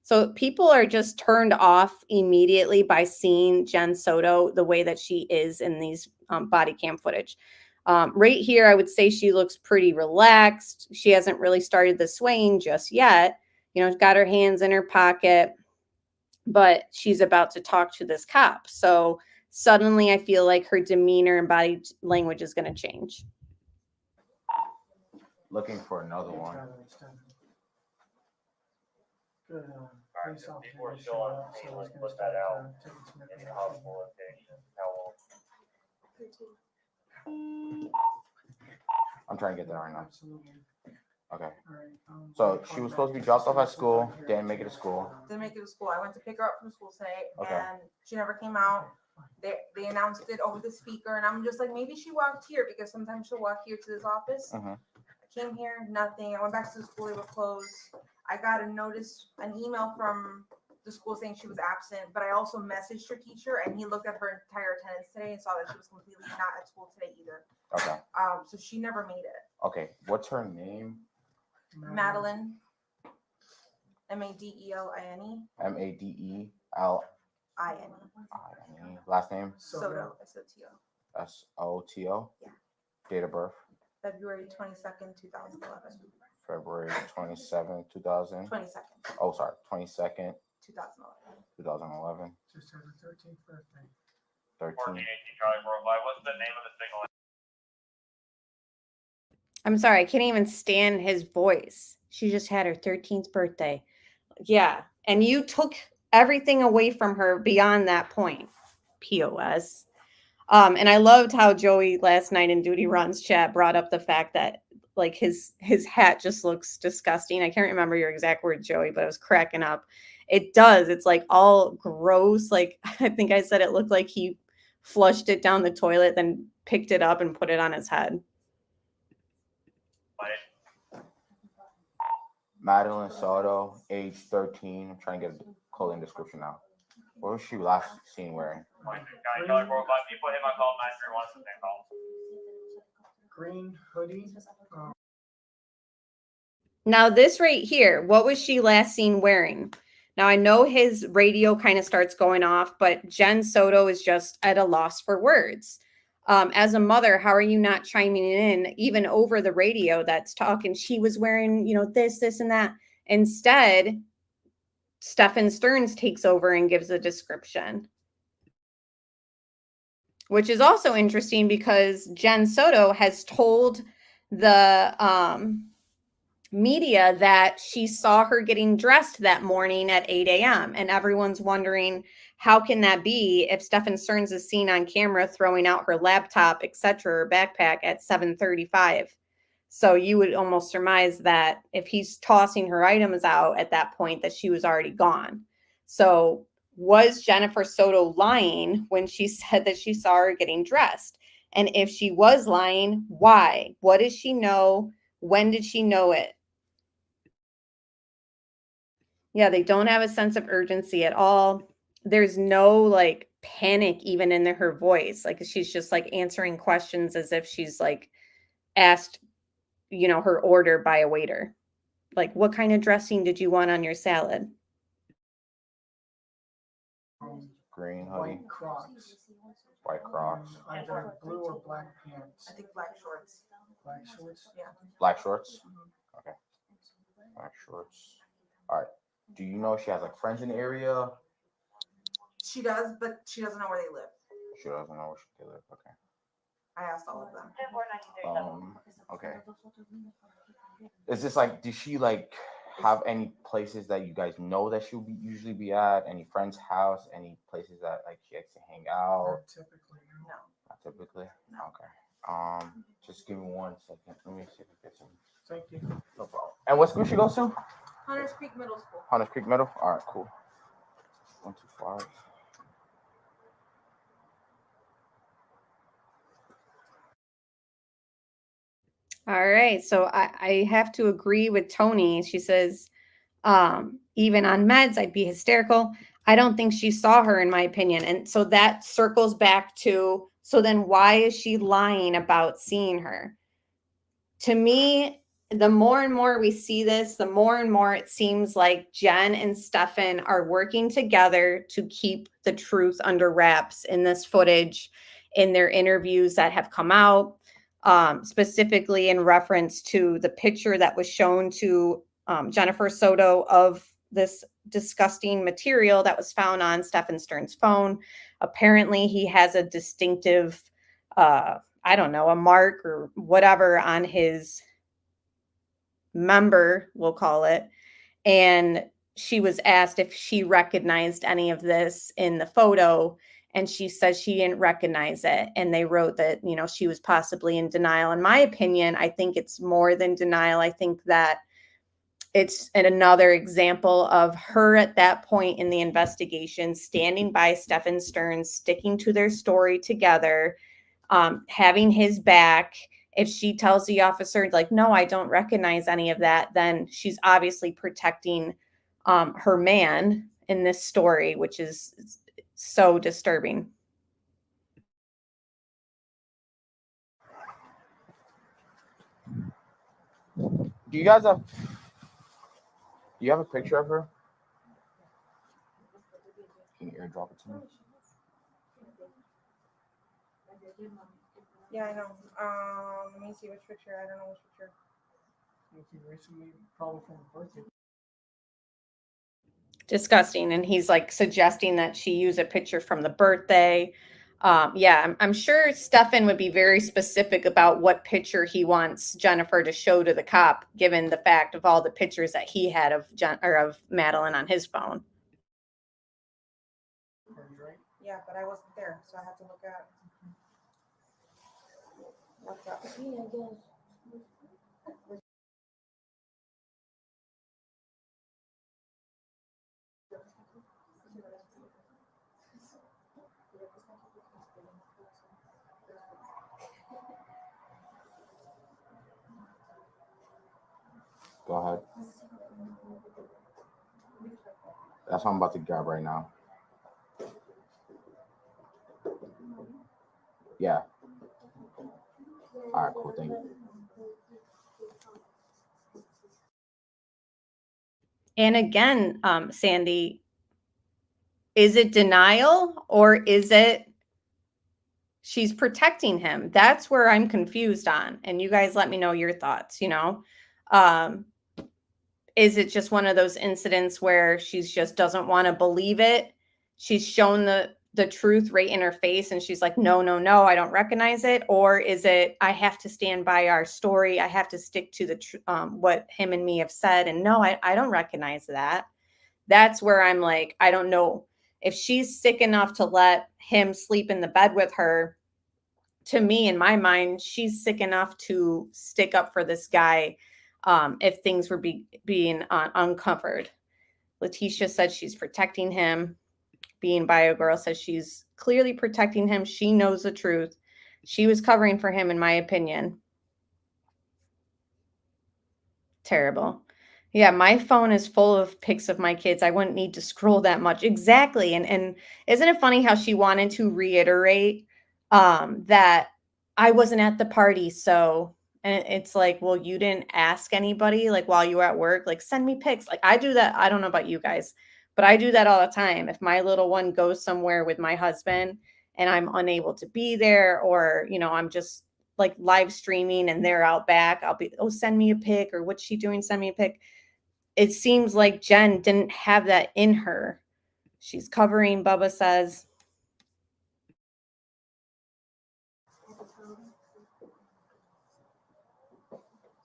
So people are just turned off immediately by seeing Jen Soto the way that she is in these body cam footage. Right here, I would say she looks pretty relaxed. She hasn't really started the swaying just yet. Got her hands in her pocket, but she's about to talk to this cop. So suddenly I feel like her demeanor and body language is going to change. Looking for another one. Good. Police officer People are will still show on up, scene. so Let's he's gonna put that start, out taking some in the information. hospital location. How old? I'm trying to get there right now. Absolutely. Okay. All right. So she was supposed to be dropped off at school, didn't make it to school. Didn't make it to school. I went to pick her up from school today, Okay. and she never came out. They announced it over the speaker, and I'm just like, maybe she walked here because sometimes she'll walk here to this office. I came here, nothing. I went back to the school, they were closed. I got a notice, an email from the school saying she was absent, but I also messaged her teacher, and he looked at her entire attendance today and saw that she was completely not at school today either. Okay. So she never made it. Okay. What's her name? Madeline. Madeline. Madelini. Last name? Soto. Soto. Soto. Yeah. Date of birth? February 22nd, 2011. February 27th, 2000. 22nd. Oh, sorry. 22nd. 2011. Just had her 13th birthday. 1418 Charlie Worldwide. What's the name of the signal? I'm sorry, I can't even stand his voice. She just had her 13th birthday. Yeah. And you took everything away from her beyond that point. POS. And I loved how Joey last night in Duty Ron's chat brought up the fact that like his hat just looks disgusting. I can't remember your exact word, Joey, but I was cracking up. It does. It's like all gross. Like I think I said it looked like he flushed it down the toilet, then picked it up and put it on his head. Madelinesoto, age 13. I'm trying to get a clothing description now. What was she last seen wearing? Charlie Worldwide. People hit my call 931. It's the same call. Green hoodie. Now this right here, what was she last seen wearing? Now I know his radio kind of starts going off, but Jen Soto is just at a loss for words. As a mother, how are you not chiming in even over the radio that's talking? She was wearing, this, and that. Instead, Stephansterns takes over and gives a description. Which is also interesting because Jen Soto has told the media that she saw her getting dressed that morning at 8 a.m. And everyone's wondering, how can that be if Stephansterns is seen on camera throwing out her laptop, etc., her backpack at 7:35? So you would almost surmise that if he's tossing her items out at that point, that she was already gone. So was Jennifer Soto lying when she said that she saw her getting dressed? And if she was lying, why? What does she know? When did she know it? Yeah, they don't have a sense of urgency at all. There's no panic even in her voice. Like she's just like answering questions as if she's like asked, you know, her order by a waiter. Like, what kind of dressing did you want on your salad? Green hoodie. White Crocs. White Crocs. Either blue or black pants. I think black shorts. Black shorts? Yeah. Black shorts? Okay. Black shorts. All right. Do you know if she has like friends in the area? She does, but she doesn't know where they live. She doesn't know where they live. Okay. I asked all of them. Okay. Is this like, does she like have any places that you guys know that she'll usually be at? Any friend's house? Any places that like she likes to hang out? Not typically, no. Not typically? No. Okay. Just give me 1 second. Let me see if I get some. Thank you. No problem. And what school she goes to? Hunters Creek Middle School. Hunters Creek Middle? All right, cool. 125. All right. So I have to agree with Tony. She says, even on meds, I'd be hysterical. I don't think she saw her, in my opinion. And so that circles back to, so then why is she lying about seeing her? To me, the more and more we see this, the more and more it seems like Jen and Stephan are working together to keep the truth under wraps in this footage, in their interviews that have come out, specifically in reference to the picture that was shown to Jennifer Soto of this disgusting material that was found on Stephansterns' phone. Apparently, he has a distinctive, I don't know, a mark or whatever on his member, we'll call it. And she was asked if she recognized any of this in the photo, and she says she didn't recognize it. And they wrote that, you know, she was possibly in denial. In my opinion, I think it's more than denial. I think that it's another example of her at that point in the investigation, standing by Stephansterns, sticking to their story together, having his back. If she tells the officer, like, no, I don't recognize any of that, then she's obviously protecting her man in this story, which is so disturbing. Do you have a picture of her? Can you airdrop it to me? Yeah, I know. Let me see which picture. I don't know which picture. I think recently, probably from her birthday. Disgusting. And he's like suggesting that she use a picture from the birthday. Yeah, I'm sure Stephan would be very specific about what picture he wants Jennifer to show to the cop, given the fact of all the pictures that he had of of Madeline on his phone. Yeah, but I wasn't there, so I had to look at what's up. Yeah, I guess. Go ahead. That's what I'm about to grab right now. Yeah. All right, cool. Thank you. And again, Sandy, is it denial or is it she's protecting him? That's where I'm confused on. And you guys let me know your thoughts, you know. Is it just one of those incidents where she's just doesn't want to believe it? She's shown the truth right in her face and she's like, no, I don't recognize it. Or is it, I have to stand by our story. I have to stick to the what him and me have said. And no, I don't recognize that. That's where I'm like, I don't know if she's sick enough to let him sleep in the bed with her. To me, in my mind, she's sick enough to stick up for this guy if things were being uncovered. Letitia said she's protecting him. Being Bio Girl says she's clearly protecting him. She knows the truth. She was covering for him, in my opinion. Terrible. Yeah, my phone is full of pics of my kids. I wouldn't need to scroll that much. Exactly. And isn't it funny how she wanted to reiterate that I wasn't at the party, so and it's like, well, you didn't ask anybody like while you were at work, like send me pics. Like I do that. I don't know about you guys, but I do that all the time. If my little one goes somewhere with my husband and I'm unable to be there, or I'm just like live streaming and they're out back, I'll be, oh, send me a pic, or what's she doing? Send me a pic. It seems like Jen didn't have that in her. She's covering, Bubba says.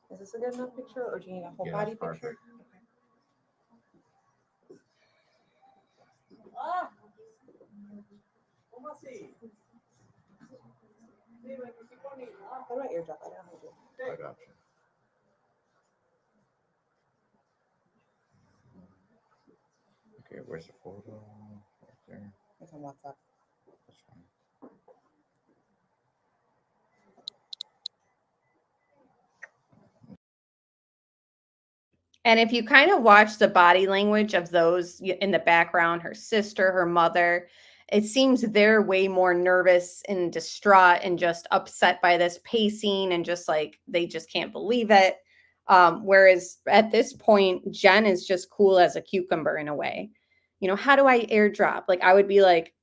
Is this a good enough picture, or do you need a whole body picture? How do I airdrop? I don't know how to do it. I got you. Okay, where's the photo? Right there. It's on WhatsApp. That's fine. And if you kind of watch the body language of those in the background, her sister, her mother, it seems they're way more nervous and distraught and just upset by this pacing and just like they just can't believe it. Whereas at this point, Jen is just cool as a cucumber in a way. How do I airdrop? Like I would be like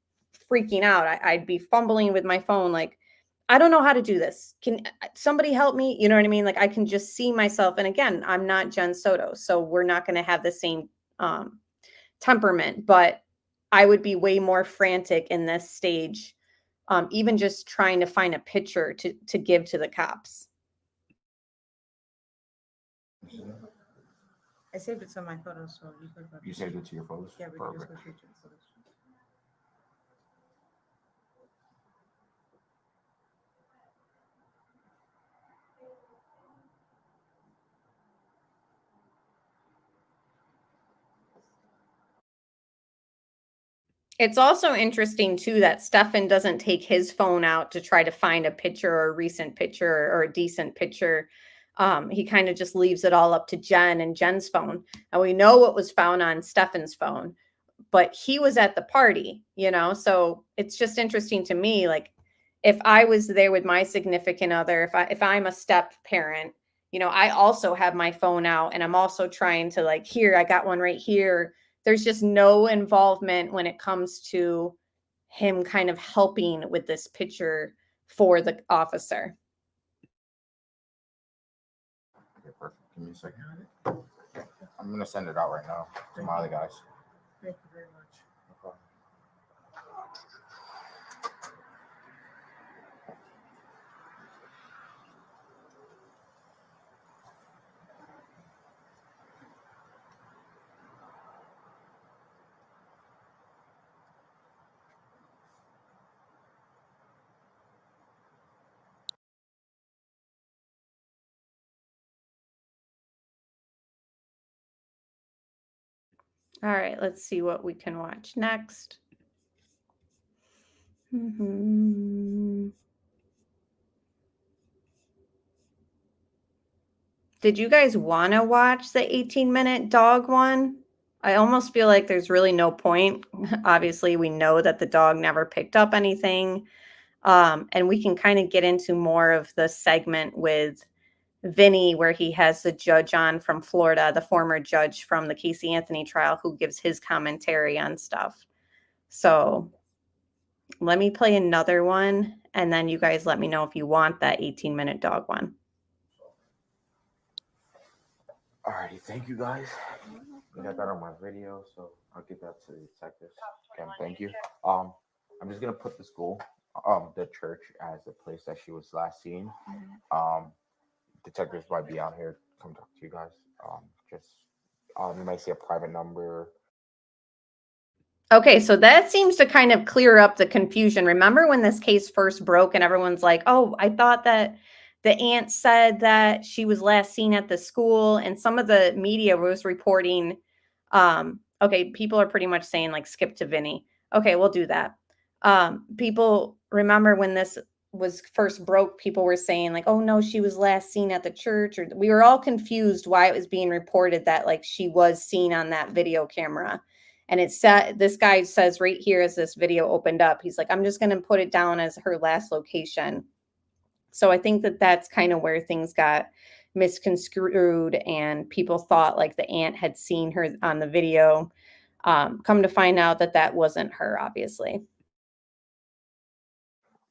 freaking out. I'd be fumbling with my phone like, I don't know how to do this. Can somebody help me? You know what I mean? Like I can just see myself. And again, I'm not Jen Soto, so we're not going to have the same temperament, but I would be way more frantic in this stage, even just trying to find a picture to give to the cops. I saved it to my photos, so you could. You saved it to your photos? Yeah, we could just go straight to the photos. It's also interesting too that Stephan doesn't take his phone out to try to find a picture or a recent picture or a decent picture. He kind of just leaves it all up to Jen and Jen's phone. And we know what was found on Stephan's phone, but he was at the party, so it's just interesting to me. Like if I was there with my significant other, if I'm a step parent, I also have my phone out and I'm also trying to like, here, I got one right here. There's just no involvement when it comes to him kind of helping with this picture for the officer. Okay, perfect. Give me a second. I'm gonna send it out right now to my other guys. Thank you very much. No problem. All right, let's see what we can watch next. Mm-hmm. Did you guys want to watch the 18-minute dog one? I almost feel like there's really no point. Obviously, we know that the dog never picked up anything. And we can kind of get into more of the segment with Vinny, where he has the judge on from Florida, the former judge from the Casey Anthony trial, who gives his commentary on stuff. So let me play another one, and then you guys let me know if you want that 18-minute dog one. Alrighty, thank you guys. I got that on my video, so I'll get that to the detectives. Again, thank you. I'm just gonna put the school, the church as the place that she was last seen. Detectives might be out here. Come talk to you guys. You might see a private number. Okay, so that seems to kind of clear up the confusion. Remember when this case first broke and everyone's like, oh, I thought that the aunt said that she was last seen at the school, and some of the media was reporting, okay, people are pretty much saying like skip to Vinny. Okay, we'll do that. People remember when this was first broke, people were saying like, oh no, she was last seen at the church, or we were all confused why it was being reported that like she was seen on that video camera. And it said, this guy says right here as this video opened up, he's like, I'm just going to put it down as her last location. So I think that that's kind of where things got misconstrued and people thought like the aunt had seen her on the video. Come to find out that that wasn't her, obviously.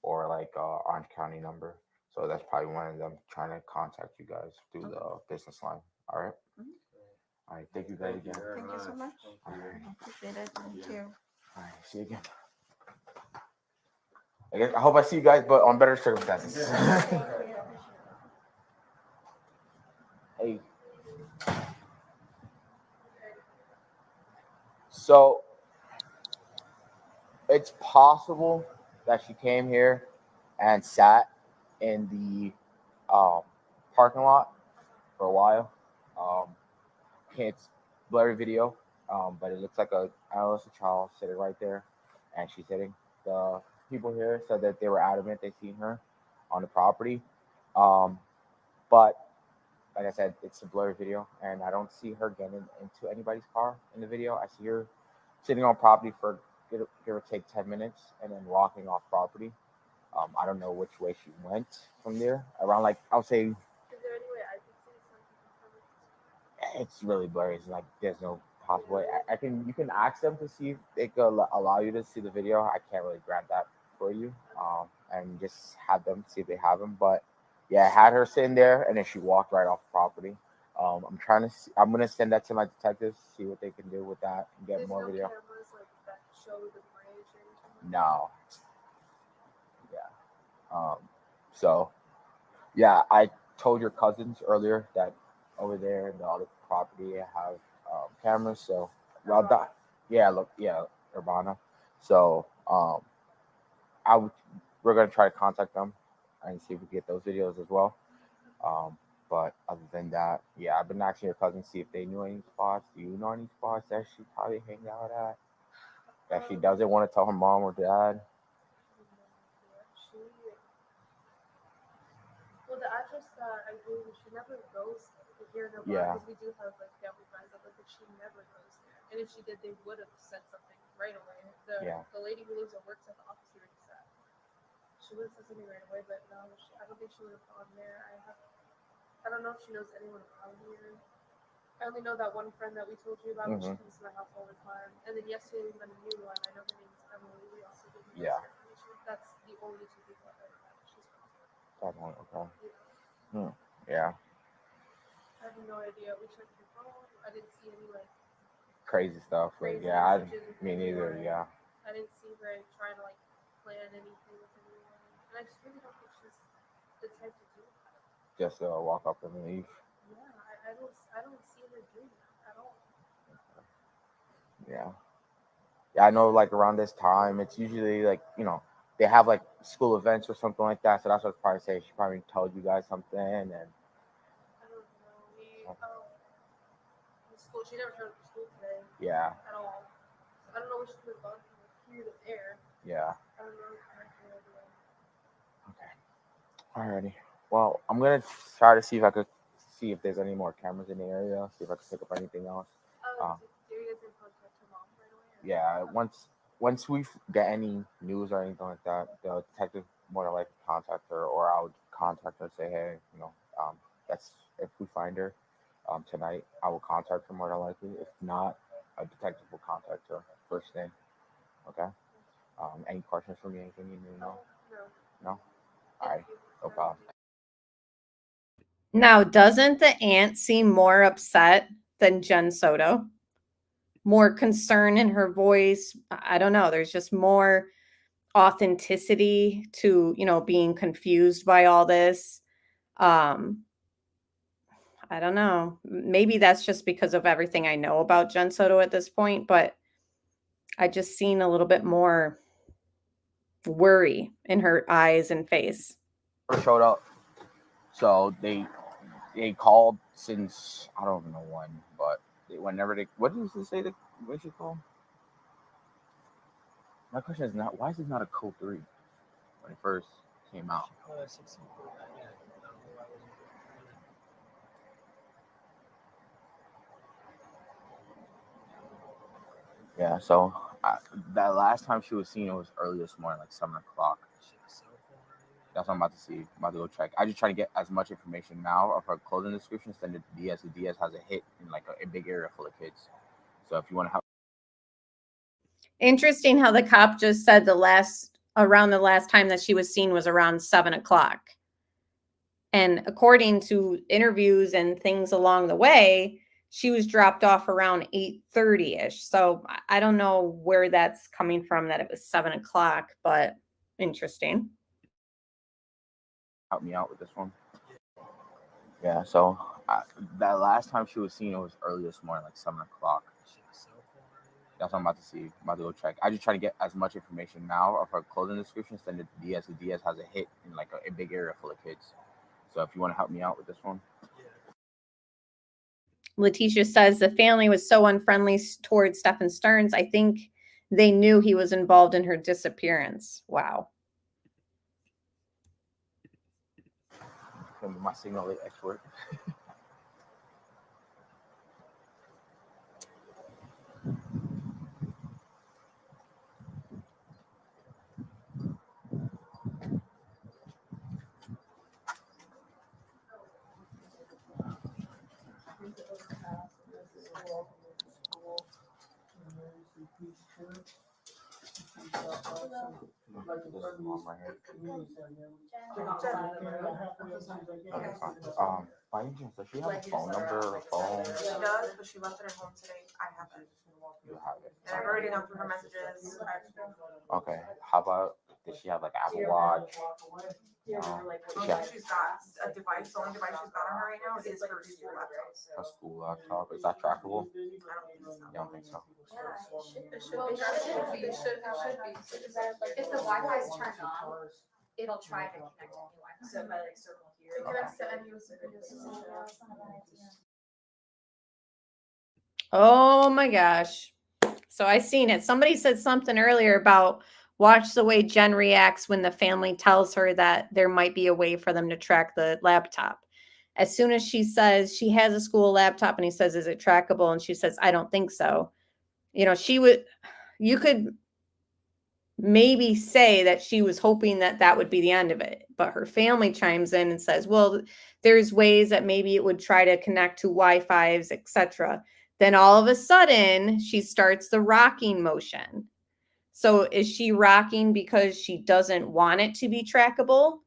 Or like Orange County number. So that's probably one of them trying to contact you guys through the business line. All right. All right. Thank you guys again. Thank you so much. All right. Appreciate it. Thank you. All right. See you again. I hope I see you guys, but on better circumstances. Hey. So it's possible that she came here and sat in the parking lot for a while. It's blurry video, but it looks like a adolescent child sitting right there, and she's hitting. The people here said that they were adamant they seen her on the property, but like I said, it's a blurry video, and I don't see her getting into anybody's car in the video. I see her sitting on property for give or take 10 minutes, and then walking off property. I don't know which way she went from there. Around like I'll say. Is there any way I can see something? It's really blurry. It's like there's no possible way. You can ask them to see if they could allow you to see the video. I can't really grant that for you. And just have them see if they have them. But yeah, I had her sitting there, and then she walked right off the property. I'm trying to. I'm gonna send that to my detectives, see what they can do with that, and get more video. Cameras, like, that show the bridge or anything? No. Yeah. So yeah, I told your cousins earlier that over there in the other property have cameras. So well, Urbana. So we're gonna try to contact them and see if we can get those videos as well. But other than that, yeah, I've been asking your cousins see if they knew any spots. Do you know any spots that she probably hang out at? That she doesn't want to tell her mom or dad? Well, the address that I gave you, she never goes here in Yeah. because we do have like family friends that live there. She never goes there, and if she did, they would have said something right away. The lady who lives and works at the office already said she would have said something right away, but no, I don't think she would have gone there. I don't know if she knows anyone around here. I only know that one friend that we told you about. She comes to my house all the time, and then yesterday we met a new one. I know her name's Emily. We also gave me information. That's the only two people I've ever met. She's from here. Definitely, okay. Yeah. I have no idea. We checked your phone. I didn't see any like Crazy stuff. Like, yeah, me neither. Yeah. I didn't see her trying to like plan anything with anyone, and I just really don't think she's the type to do that. Just walk up and leave. Yeah, I don't see her doing that at all. Yeah. Yeah, I know. Like around this time, it's usually like they have like school events or something like that. So that's what I was probably saying. She probably told you guys something, and I don't know. The school. She never showed up to school today. Yeah. At all. I don't know what she could have gone from here to there. Yeah. I don't know. I have no idea. Okay. Alrighty. Well, I'm gonna try to see if I could see if there's any more cameras in the area. See if I can pick up anything else. Do you guys contact her mom right away? Yeah. Once we get any news or anything like that, the detective more than likely contact her, or I would contact her and say, hey, that's if we find her tonight, I will contact her more than likely. If not, a detective will contact her first thing. Okay. Any questions for me? Anything you need to know? No. All right. No problem. Now, doesn't the aunt seem more upset than Jen Soto? More concern in her voice. I don't know. There's just more authenticity to, being confused by all this. I don't know. Maybe that's just because of everything I know about Jen Soto at this point, but I just seen a little bit more worry in her eyes and face. Showed up. So they called since I don't know when, but whenever they what did you say what you call? My question is not why is it not a code 3 when it first came out. Yeah, so that last time she was seen, it was early this morning, like 7 o'clock. That's what I'm about to see. I'm about to go check. I just try to get as much information now of her clothing description. Send it to Diaz. Diaz has a hit in like a big area full of kids. So if you want to help. Interesting how the cop just said around the last time that she was seen was around 7 o'clock. And according to interviews and things along the way, she was dropped off around 8:30-ish. So I don't know where that's coming from that it was 7 o'clock, but interesting. Help me out with this one. Yeah, so that last time she was seen, it was early this morning, like 7 o'clock. That's what I'm about to see. I'm about to go check. I just try to get as much information now of her clothing description. Send it to Diaz. Diaz has a hit in like a big area full of kids. So if you want to help me out with this one. Letitia says the family was so unfriendly towards Stephan Stearns. I think they knew he was involved in her disappearance. Wow. My signal expert. By any chance, does she have a phone number or a phone? She does, but she left it at home today. I have it. You have it. And I've already gone through her messages. Okay. How about, does she have like Apple Watch? She's got a device. The only device she's got on her right now is her school laptop. A school laptop? Is that trackable? I don't think so. You don't think so? It should be. It should be. If the Wi-Fi is turned on, it'll try to connect to the Wi-Fi. So if I like circle here. Oh my gosh. So I seen it. Somebody said something earlier about watch the way Jen reacts when the family tells her that there might be a way for them to track the laptop. As soon as she says she has a school laptop and he says, is it trackable? And she says, I don't think so. You know, you could maybe say that she was hoping that that would be the end of it. But her family chimes in and says, well, there's ways that maybe it would try to connect to Wi-Fi's, etc. Then all of a sudden, she starts the rocking motion. So is she rocking because she doesn't want it to be trackable?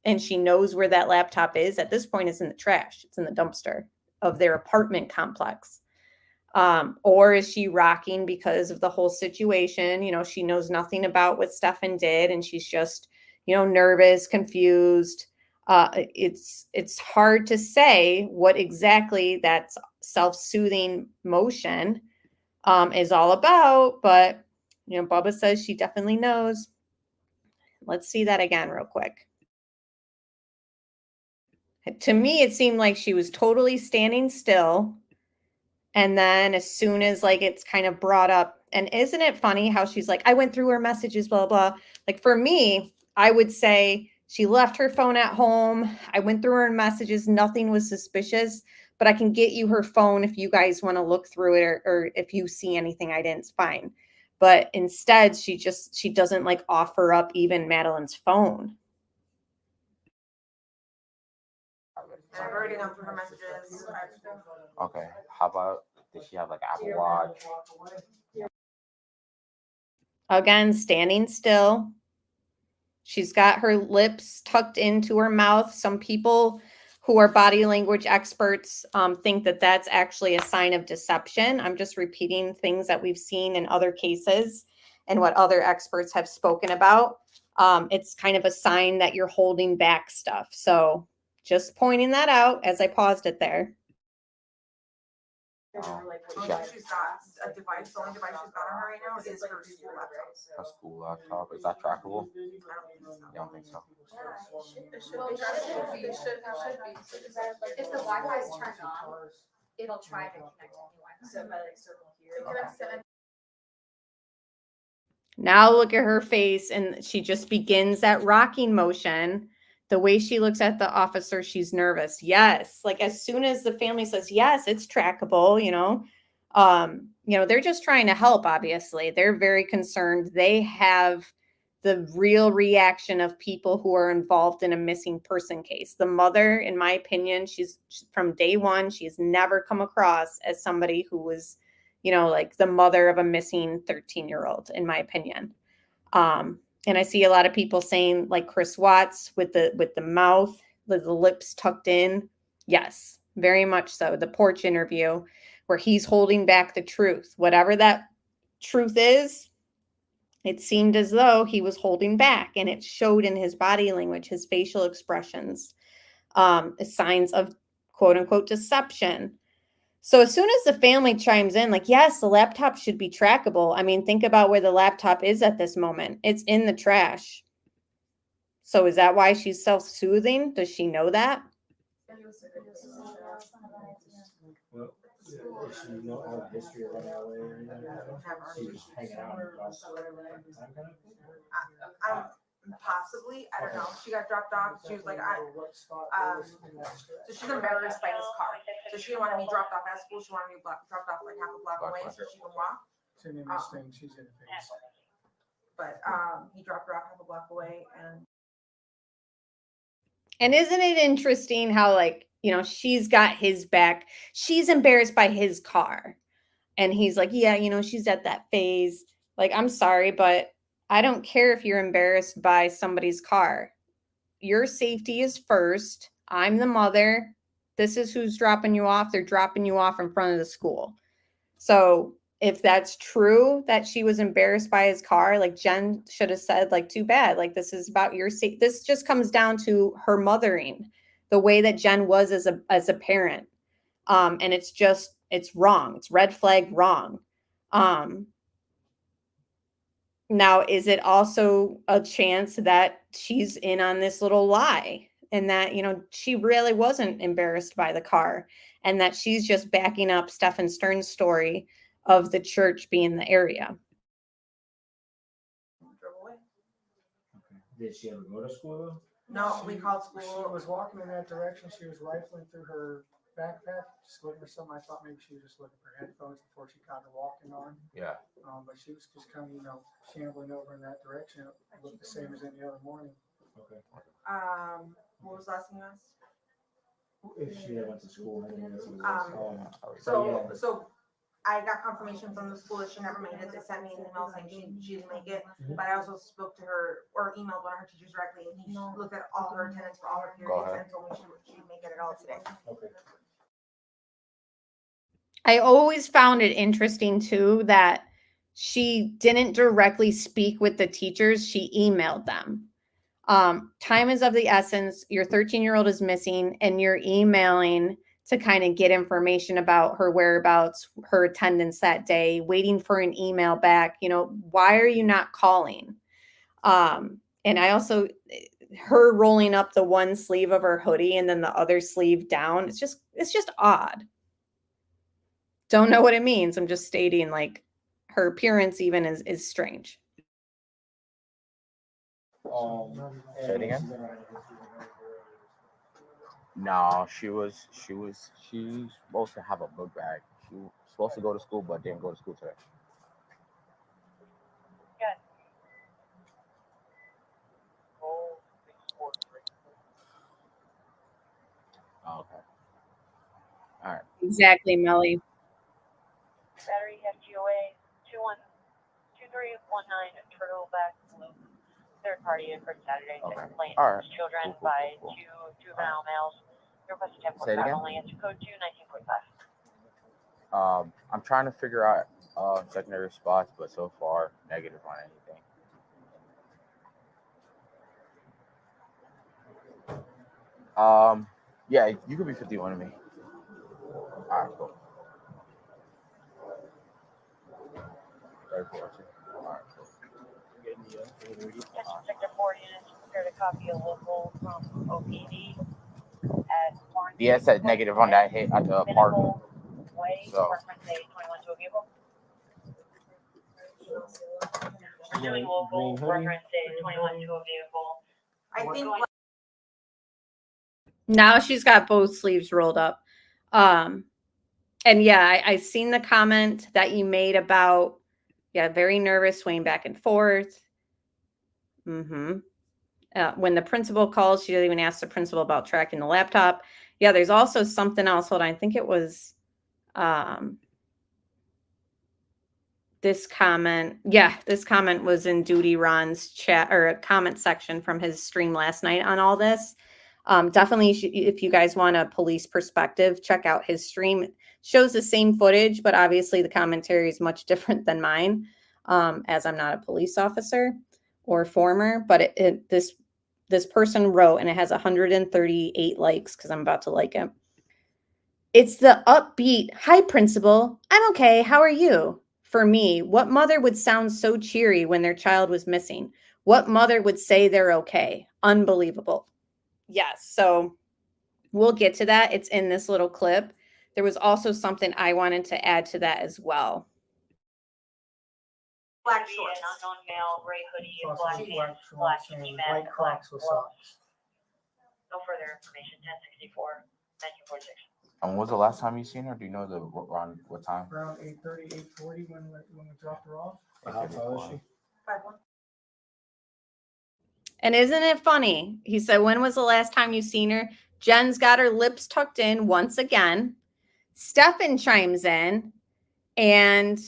And she knows where that laptop is? At this point, it's in the trash. It's in the dumpster of their apartment complex. Or is she rocking because of the whole situation? You know, she knows nothing about what Stephan did, and she's just, you know, nervous, confused. It's hard to say what exactly that self-soothing motion is all about, but, you know, Bubba says she definitely knows. Let's see that again real quick. To me, it seemed like she was totally standing still. And then as soon as like it's kind of brought up, and isn't it funny how she's like, I went through her messages, blah, blah. Like for me, I would say she left her phone at home. I went through her messages. Nothing was suspicious, but I can get you her phone if you guys want to look through it, or if you see anything I didn't find. But instead, she doesn't like offer up even Madeline's phone. I've already gone through her messages. Okay. How about, does she have like Apple Watch? Again, standing still. She's got her lips tucked into her mouth. Some people who are body language experts think that that's actually a sign of deception. I'm just repeating things that we've seen in other cases and what other experts have spoken about. It's kind of a sign that you're holding back stuff. So just pointing that out as I paused it there. She's got a device. The only device she's got on her right now is her school laptop. A school laptop? Is that trackable? You don't think so? It should be. If the Wi-Fi is turned on, it'll try to connect to the Wi-Fi. So if I like circle here. Now look at her face, and she just begins that rocking motion. The way she looks at the officer, she's nervous. Yes. Like as soon as the family says, yes, it's trackable, they're just trying to help, obviously. They're very concerned. They have the real reaction of people who are involved in a missing person case. The mother, in my opinion, she's from day one, she's never come across as somebody who was, like the mother of a missing 13-year-old, in my opinion. And I see a lot of people saying like Chris Watts with the mouth, the lips tucked in. Yes, very much so. The porch interview where he's holding back the truth, whatever that truth is, it seemed as though he was holding back, and it showed in his body language, his facial expressions, signs of quote unquote deception. So as soon as the family chimes in, like, yes, the laptop should be trackable. I mean, think about where the laptop is at this moment. It's in the trash. So is that why she's self-soothing? Does she know that? Well, does she know how the history of running away or anything? She was hanging out. Possibly, I don't know. She got dropped off. She was like, so she's embarrassed by his car. So she didn't want to be dropped off at school. She wanted to be dropped off like half a block away so she can walk. It's an image thing. She's in a phase. But he dropped her off half a block away, and isn't it interesting how, like, she's got his back. She's embarrassed by his car. And he's like, yeah, she's at that phase. Like, I'm sorry, but I don't care if you're embarrassed by somebody's car. Your safety is first. I'm the mother. This is who's dropping you off. They're dropping you off in front of the school. So if that's true that she was embarrassed by his car, like Jen should have said, like, too bad. Like, this is about your safety. This just comes down to her mothering, the way that Jen was as a parent. And it's wrong. It's red flag wrong. Now, is it also a chance that she's in on this little lie and that, she really wasn't embarrassed by the car and that she's just backing up Stephan Stern's story of the church being the area? Did she ever go to school though? No, we called school. She was walking in that direction. She was rifling through her backpack, just looking for something. I thought maybe she was just looking for headphones before she caught her walking on. Yeah. But she was just kind of, shambling over in that direction. It looked the same as any other morning. Okay. What was the last thing you asked? If she went to school, So I got confirmation from the school that she never made it. They sent me an email saying she didn't make it. But I also spoke to her or emailed one of her teachers directly, and he looked at all her attendance for all her periods and told me she didn't make it at all today. Okay. I always found it interesting too that she didn't directly speak with the teachers. She emailed them. Time is of the essence. Your 13-year-old is missing and you're emailing to kind of get information about her whereabouts, her attendance that day, waiting for an email back. Why are you not calling? And I also, her rolling up the one sleeve of her hoodie and then the other sleeve down. It's just odd. Don't know what it means. I'm just stating, like, her appearance even is strange. Say it again. No, she's supposed to have a book bag. She was supposed to go to school, but didn't go to school today. Good. Oh, okay. All right. Exactly, Melly. Battery FGOA 212319 turtleback loop. Third party for Saturday. Okay. Complaint All right. Children Cool. by two juvenile males. Request 10.5 only. Enter code 219.5. I'm trying to figure out secondary spots, but so far negative on anything. Yeah, you could be 51 to me. All right, cool. Very cool. All right, cool. Sector 4 units prepared a copy of local from OPD at Yeah, it said negative on that hit at the park. Way, So. Department A 21 to a vehicle. We're doing local reference day 21 to a vehicle. I think Now she's got both sleeves rolled up. And yeah, I seen the comment that you made about, yeah, very nervous, swaying back and forth. When the principal calls, she doesn't even ask the principal about tracking the laptop. Yeah, there's also something else. Hold on, I think it was this comment. Yeah, this comment was in Duty Ron's chat or a comment section from his stream last night on all this. Definitely, if you guys want a police perspective, check out his stream. Shows the same footage, but obviously the commentary is much different than mine, as I'm not a police officer or former. But this person wrote, and it has 138 likes because I'm about to like it. It's the upbeat, "Hi, principal. I'm okay. How are you?" For me, what mother would sound so cheery when their child was missing? What mother would say they're okay? Unbelievable. Yes. So we'll get to that. It's in this little clip. There was also something I wanted to add to that as well. black shorts. An unknown male, gray hoodie, Black black pants, shorts black and ski-mask, white black Crocs with gloves. socks. No further information. 1064, 1946. And when was the last time you seen her? Do you know around what time? Around 8:30, 8:40 when we dropped her off. How tall is she? 5'1". And isn't it funny? He said, when was the last time you seen her? Jen's got her lips tucked in once again. Stephan chimes in and,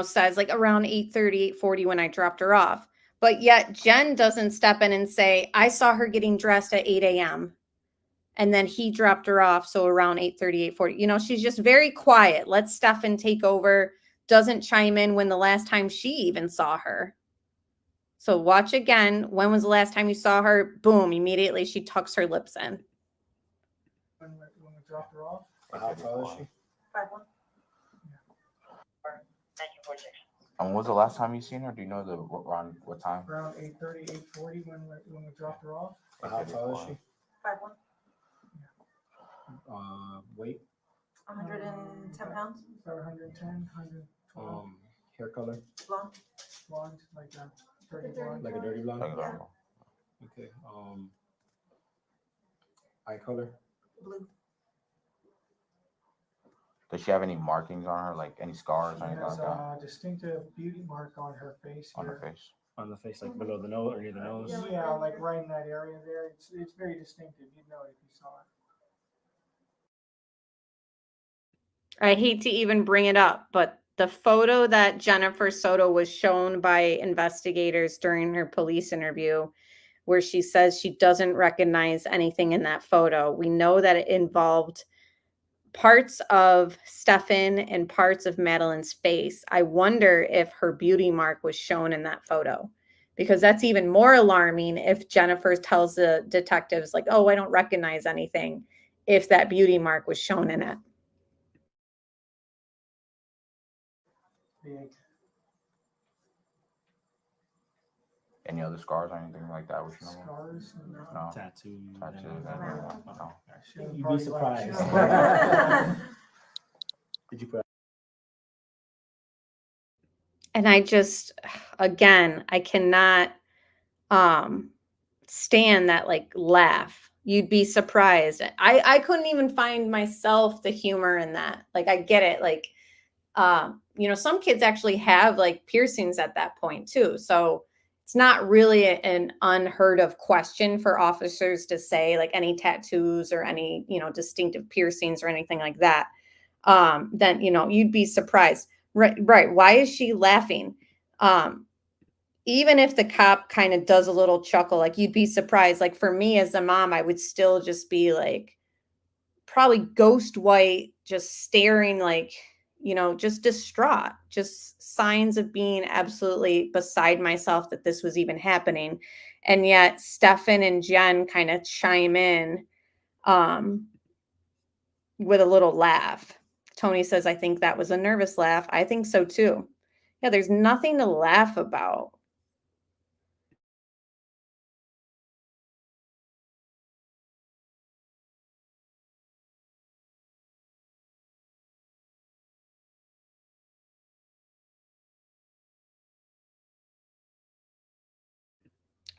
says like around 8:30, 8:40 when I dropped her off. But yet Jen doesn't step in and say, I saw her getting dressed at 8 a.m. And then he dropped her off. So around 8:30, 8:40, she's just very quiet. Let Stephan take over. Doesn't chime in when the last time she even saw her. So watch again. When was the last time you saw her? Boom. Immediately she tucks her lips in. When we dropped her off. How tall is she? 5'1". 1946. And when was the last time you seen her? Do you know around what time? Around 8:30, 8:40 when we dropped her off. How tall is she? 5'1". Weight, 110 pounds. 110, 112. hair color, Blonde. Blonde, like a dirty blonde. like a dirty blonde. Yeah. Okay. Eye color. Blue. Does she have any markings on her, like any scars She or anything has like that? a distinctive beauty mark on her face On her here. face? On the face, like below the nose or near the nose. Yeah, like right in that area there. It's very distinctive. You'd know it if you saw it. I hate to even bring it up, but the photo that Jennifer Soto was shown by investigators during her police interview, where she says she doesn't recognize anything in that photo, we know that it involved parts of Stephan and parts of Madeline's face. I wonder if her beauty mark was shown in that photo, because that's even more alarming if Jennifer tells the detectives like, oh, I don't recognize anything, if that beauty mark was shown in it. Big. Any other scars or anything like that? We should know? Scars? No. Tattoos. Tattoos? Anything like that? No. You'd be surprised. Did you put? And I just, again, I cannot stand that like laugh. You'd be surprised. I couldn't even find myself the humor in that. Like, I get it. Like, some kids actually have like piercings at that point too. So it's not really an unheard of question for officers to say like any tattoos or any, distinctive piercings or anything like that. Then, you'd be surprised. Right. Why is she laughing? Even if the cop kind of does a little chuckle, like you'd be surprised. Like for me as a mom, I would still just be like, probably ghost white, just staring like, just distraught, just signs of being absolutely beside myself that this was even happening. And yet Stephan and Jen kind of chime in with a little laugh. Tony says, I think that was a nervous laugh. I think so too. Yeah, there's nothing to laugh about.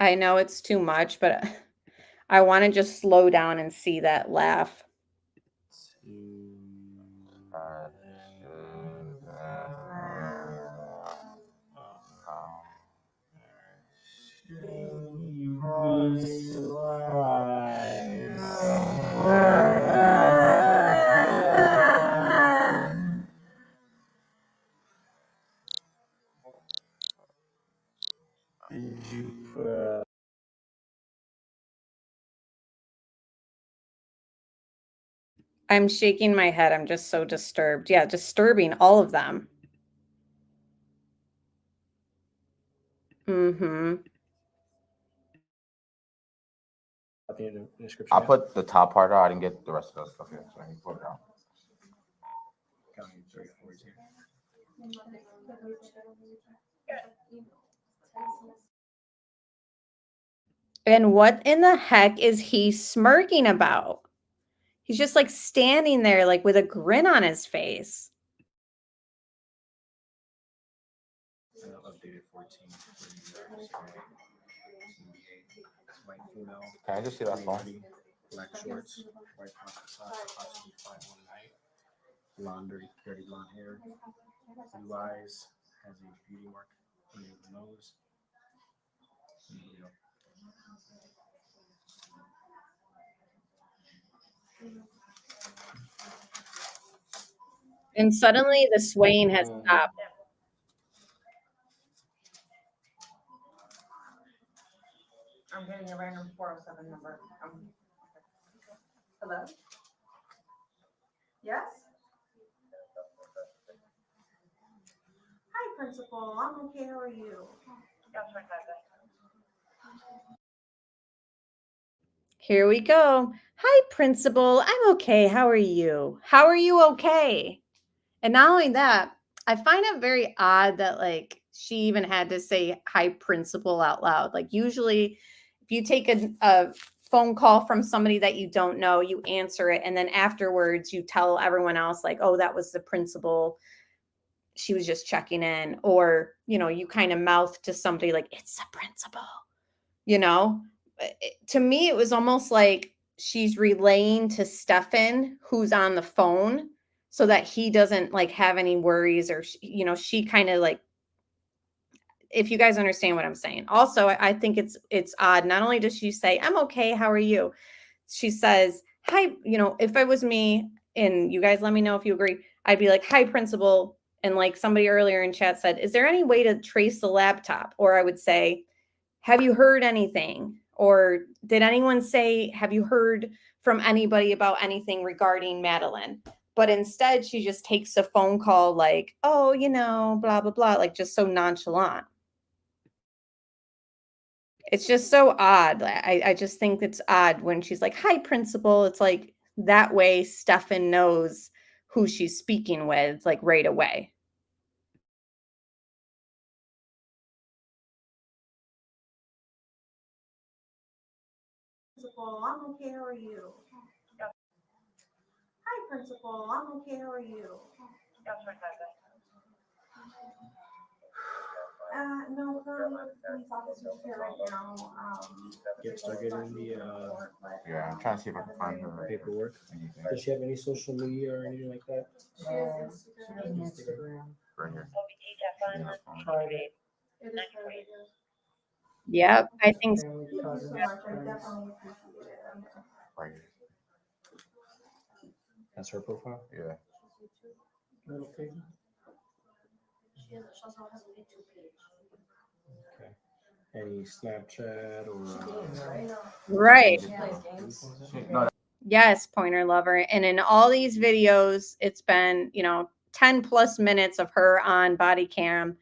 I know it's too much, but I want to just slow down and see that laugh. I'm shaking my head. I'm just so disturbed. Yeah, disturbing, all of them. Mm-hmm. I'll put the top part out. I didn't get the rest of the stuff yet, so I can put it out. And what in the heck is he smirking about? He's just like standing there like with a grin on his face. Updated 14. White female. Can I just see that phone? Black shorts, white pocket socks, approximately 5'1" height. Blonde, dirty blonde hair. Blue eyes. Has a beauty mark under the nose. And suddenly the swaying has stopped. I'm getting a random 407 number. Hello? Yes? Hi, Principal. I'm okay. How are you? Here we go. Hi, Principal. I'm okay. How are you? How are you okay? And not only that, I find it very odd that like she even had to say hi, Principal out loud. Like usually if you take a phone call from somebody that you don't know, you answer it. And then afterwards you tell everyone else like, oh, that was the principal. She was just checking in. Or, you know, you kind of mouth to somebody like, it's the principal, you know? To me, it was almost like she's relaying to Stephan, who's on the phone, so that he doesn't like have any worries, or you know, she kind of like, if you guys understand what I'm saying. Also, I think it's odd. Not only does she say, I'm okay, how are you? She says, hi, you know, if it was me, and you guys let me know if you agree, I'd be like, hi, principal. And like somebody earlier in chat said, is there any way to trace the laptop? Or I would say, have you heard anything? Or did anyone say, have you heard from anybody about anything regarding Madeline? But instead, she just takes a phone call like, oh, you know, blah, blah, blah, like just so nonchalant. It's just so odd. I just think it's odd when she's like, hi, principal. It's like that way Stephan knows who she's speaking with, like right away. Principal, I'm okay. How are you? Hi, Principal. I'm okay. How are you? No, currently police officers here right now. Start getting the Yeah, I'm trying to see if I can find her paperwork. anything. Does she have any social media or anything like that? She has Instagram. Right here. Private. It is private, yes. Yep, I think so. Thank you so much. I definitely appreciate it. Right here. That's her profile? Yeah. Little pig. She also has a YouTube page. Okay. Any Snapchat or Right. She plays games. No, Yes, pointer lover. And in all these videos, it's been, you know, 10 plus minutes of her on body cam.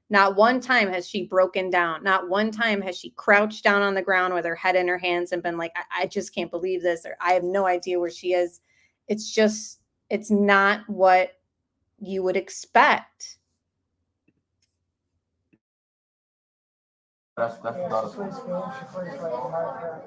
Not one time has she broken down. Not one time has she crouched down on the ground with her head in her hands and been like, I just can't believe this, or I have no idea where she is. It's just, it's not what you would expect. that's not a She plays games. She plays like Minecraft.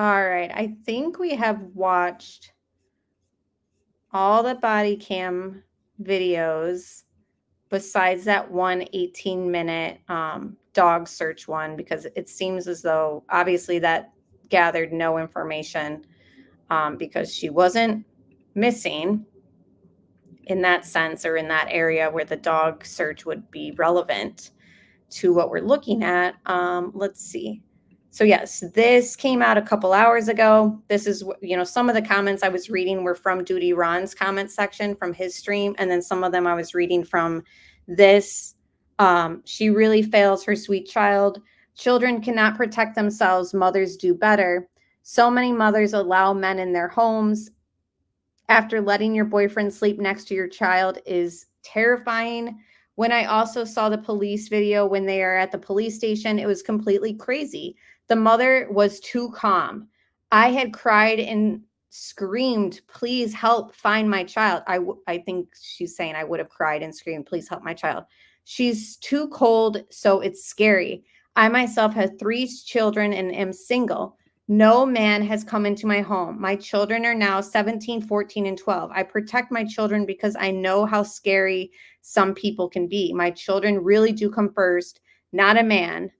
All right. I think we have watched all the body cam videos besides that one 18-minute dog search one, because it seems as though obviously that gathered no information because she wasn't missing in that sense or in that area where the dog search would be relevant to what we're looking at. Let's see. So yes, this came out a couple hours ago. This is, some of the comments I was reading were from Duty Ron's comment section from his stream. And then some of them I was reading from this. She really fails her sweet child. Children cannot protect themselves. Mothers do better. So many mothers allow men in their homes after letting your boyfriend sleep next to your child is terrifying. When I also saw the police video when they are at the police station, it was completely crazy. The mother was too calm. I had cried and screamed, please help find my child. I think she's saying I would have cried and screamed, please help my child. She's too cold, so it's scary. I myself have 3 children and am single. No man has come into my home. My children are now 17, 14, and 12. I protect my children because I know how scary some people can be. My children really do come first, not a man.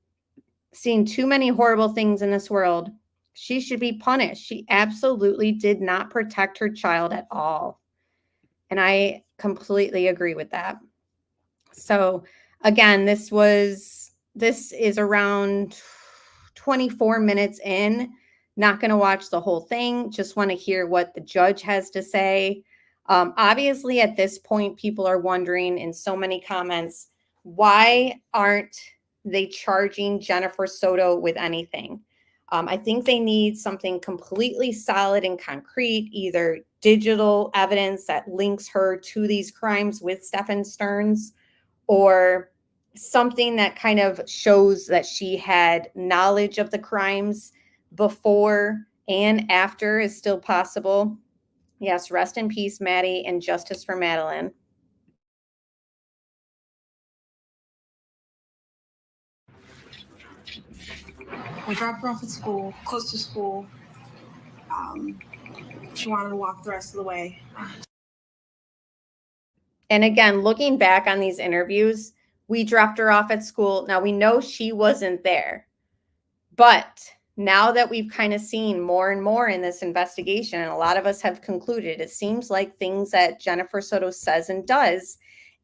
Seeing too many horrible things in this world. She should be punished. She absolutely did not protect her child at all. And I completely agree with that. So again, this is around 24 minutes in. Not going to watch the whole thing. Just want to hear what the judge has to say. Obviously, at this point, people are wondering in so many comments, why aren't they charging Jennifer Soto with anything? I think they need something completely solid and concrete, either digital evidence that links her to these crimes with Stephan Sterns, or something that kind of shows that she had knowledge of the crimes before and after is still possible. Yes, rest in peace, Maddie, and justice for Madeline. We dropped her off at school, close to school. She wanted to walk the rest of the way. And again, looking back on these interviews, we dropped her off at school. Now we know she wasn't there, but now that we've kind of seen more and more in this investigation, and a lot of us have concluded, it seems like things that Jennifer Soto says and does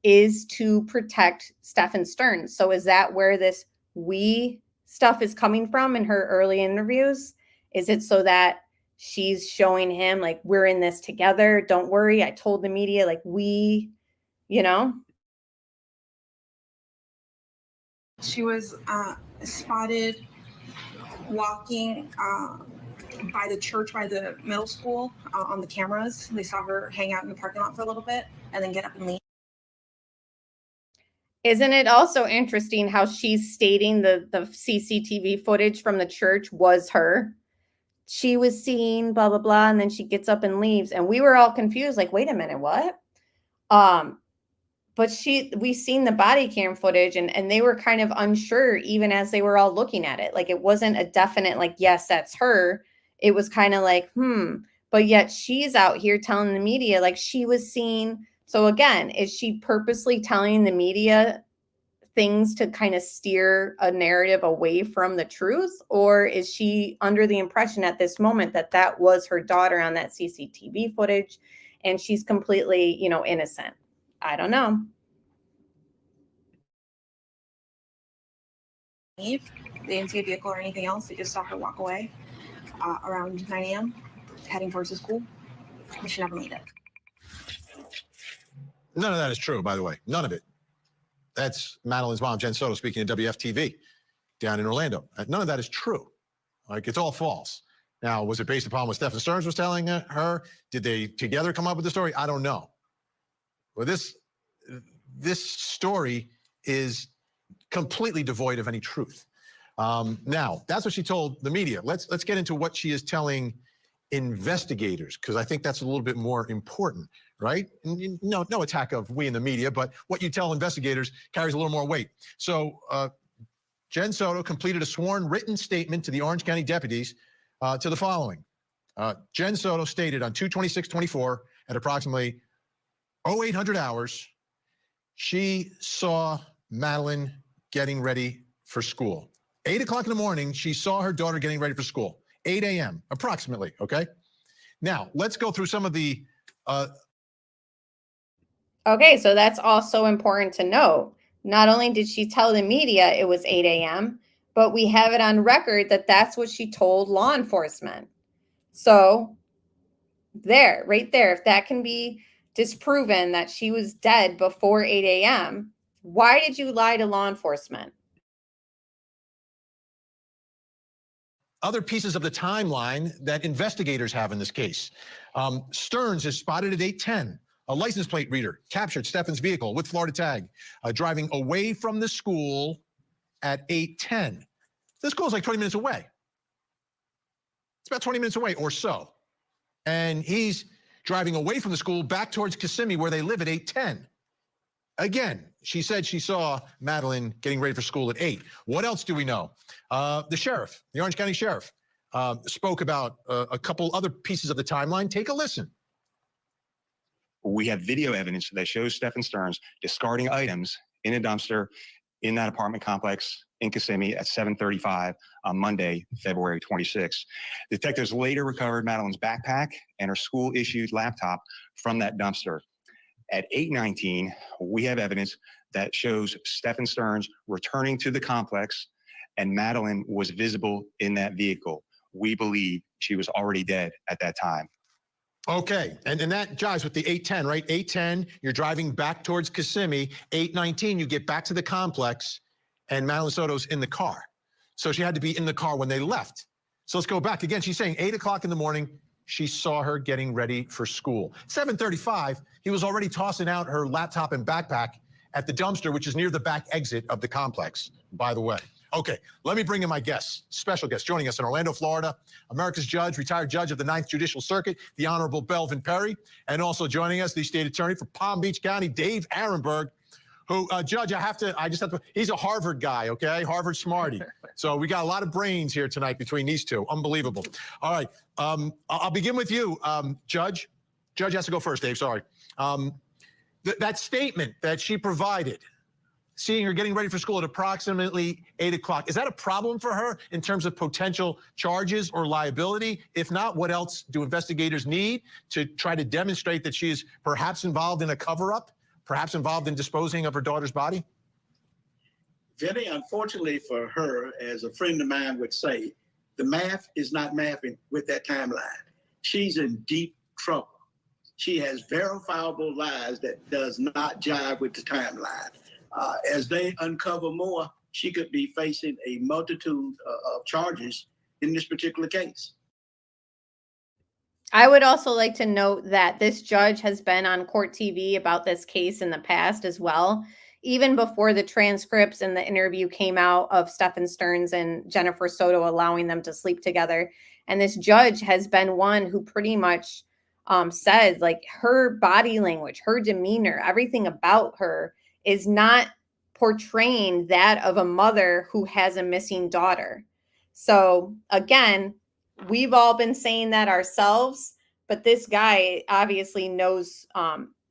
is to protect Stephan Sterns. So is that where this we stuff is coming from in her early interviews? Is it so that she's showing him like, we're in this together, don't worry, I told the media, like we, She was spotted walking by the church, by the middle school on the cameras. They saw her hang out in the parking lot for a little bit and then get up and leave. Isn't it also interesting how she's stating the CCTV footage from the church was her? She was seen, blah, blah, blah, and then she gets up and leaves. And we were all confused, like, wait a minute, what? But we seen the body cam footage and they were kind of unsure even as they were all looking at it. Like it wasn't a definite, like, yes, that's her. It was kind of like, but yet she's out here telling the media like she was seen. So again, is she purposely telling the media things to kind of steer a narrative away from the truth? Or is she under the impression at this moment that that was her daughter on that CCTV footage and she's completely, innocent? I don't know. They didn't see a vehicle or anything else. They just saw her walk away around 9 a.m. heading towards the school. But she never made it. None of that is true, by the way. None of it. That's Madeline's mom, Jen Soto, speaking to WFTV down in Orlando. None of that is true. Like, it's all false. Now, was it based upon what Stephan Sterns was telling her? Did they together come up with the story? I don't know. Well, this story is completely devoid of any truth. Now, that's what she told the media. Let's get into what she is telling investigators, because I think that's a little bit more important, right? No attack of we in the media, but what you tell investigators carries a little more weight. So Jen Soto completed a sworn written statement to the Orange County deputies to the following. Jen Soto stated on 2/26/24 at approximately 0800 hours, she saw Madeline getting ready for school. 8 o'clock in the morning, she saw her daughter getting ready for school. 8 a.m. approximately, okay? Now, let's go through some of the... Okay, so that's also important to note. Not only did she tell the media it was 8 a.m., but we have it on record that that's what she told law enforcement. So there, right there, if that can be disproven that she was dead before 8 a.m., why did you lie to law enforcement? Other pieces of the timeline that investigators have in this case. Stearns is spotted at 8:10. A license plate reader captured Stephan's vehicle with Florida tag, driving away from the school at 8:10. This school is like 20 minutes away. It's about 20 minutes away or so. And he's driving away from the school back towards Kissimmee where they live at 8:10. Again, she said she saw Madeline getting ready for school at 8. What else do we know? The sheriff, the Orange County sheriff, spoke about a couple other pieces of the timeline. Take a listen. We have video evidence that shows Stephan Stearns discarding items in a dumpster in that apartment complex in Kissimmee at 7:35 on Monday, February 26th. Detectives later recovered Madeline's backpack and her school-issued laptop from that dumpster. At 8:19, we have evidence that shows Stephan Stearns returning to the complex, and Madeline was visible in that vehicle. We believe she was already dead at that time. Okay, and that jives with the 8:10, right? 8:10, you're driving back towards Kissimmee. 8:19, you get back to the complex, and Madeline Soto's in the car. So she had to be in the car when they left. So let's go back. Again, she's saying 8 o'clock in the morning, she saw her getting ready for school. 7:35, he was already tossing out her laptop and backpack at the dumpster, which is near the back exit of the complex, by the way. Okay, let me bring in my guests, special guest joining us in Orlando, Florida, America's judge, retired judge of the 9th Judicial Circuit, the Honorable Belvin Perry, and also joining us, the state attorney for Palm Beach County, Dave Arenberg, who, Judge, he's a Harvard guy, okay? Harvard smarty. So we got a lot of brains here tonight between these two. Unbelievable. All right, I'll begin with you, Judge. Judge has to go first, Dave, sorry. That statement that she provided, seeing her getting ready for school at approximately 8 o'clock. Is that a problem for her in terms of potential charges or liability? If not, what else do investigators need to try to demonstrate that she is perhaps involved in a cover-up, perhaps involved in disposing of her daughter's body? Jenny, unfortunately for her, as a friend of mine would say, the math is not mathing with that timeline. She's in deep trouble. She has verifiable lies that does not jive with the timeline. As they uncover more, she could be facing a multitude of charges in this particular case. I would also like to note that this judge has been on court TV about this case in the past as well, even before the transcripts and the interview came out of Stephan Stearns and Jennifer Soto allowing them to sleep together. And this judge has been one who pretty much said, like, her body language, her demeanor, everything about her is not portraying that of a mother who has a missing daughter. So again, we've all been saying that ourselves, but this guy obviously knows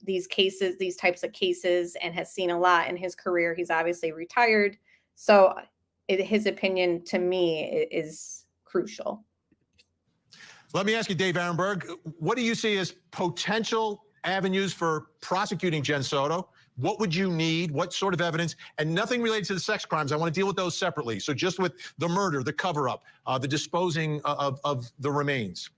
these cases, these types of cases, and has seen a lot in his career. He's obviously retired. So his opinion to me is crucial. Let me ask you, Dave Arenberg, what do you see as potential avenues for prosecuting Jen Soto? What would you need? What sort of evidence? And nothing related to the sex crimes. I want to deal with those separately. So just with the murder, the cover-up, the disposing of the remains.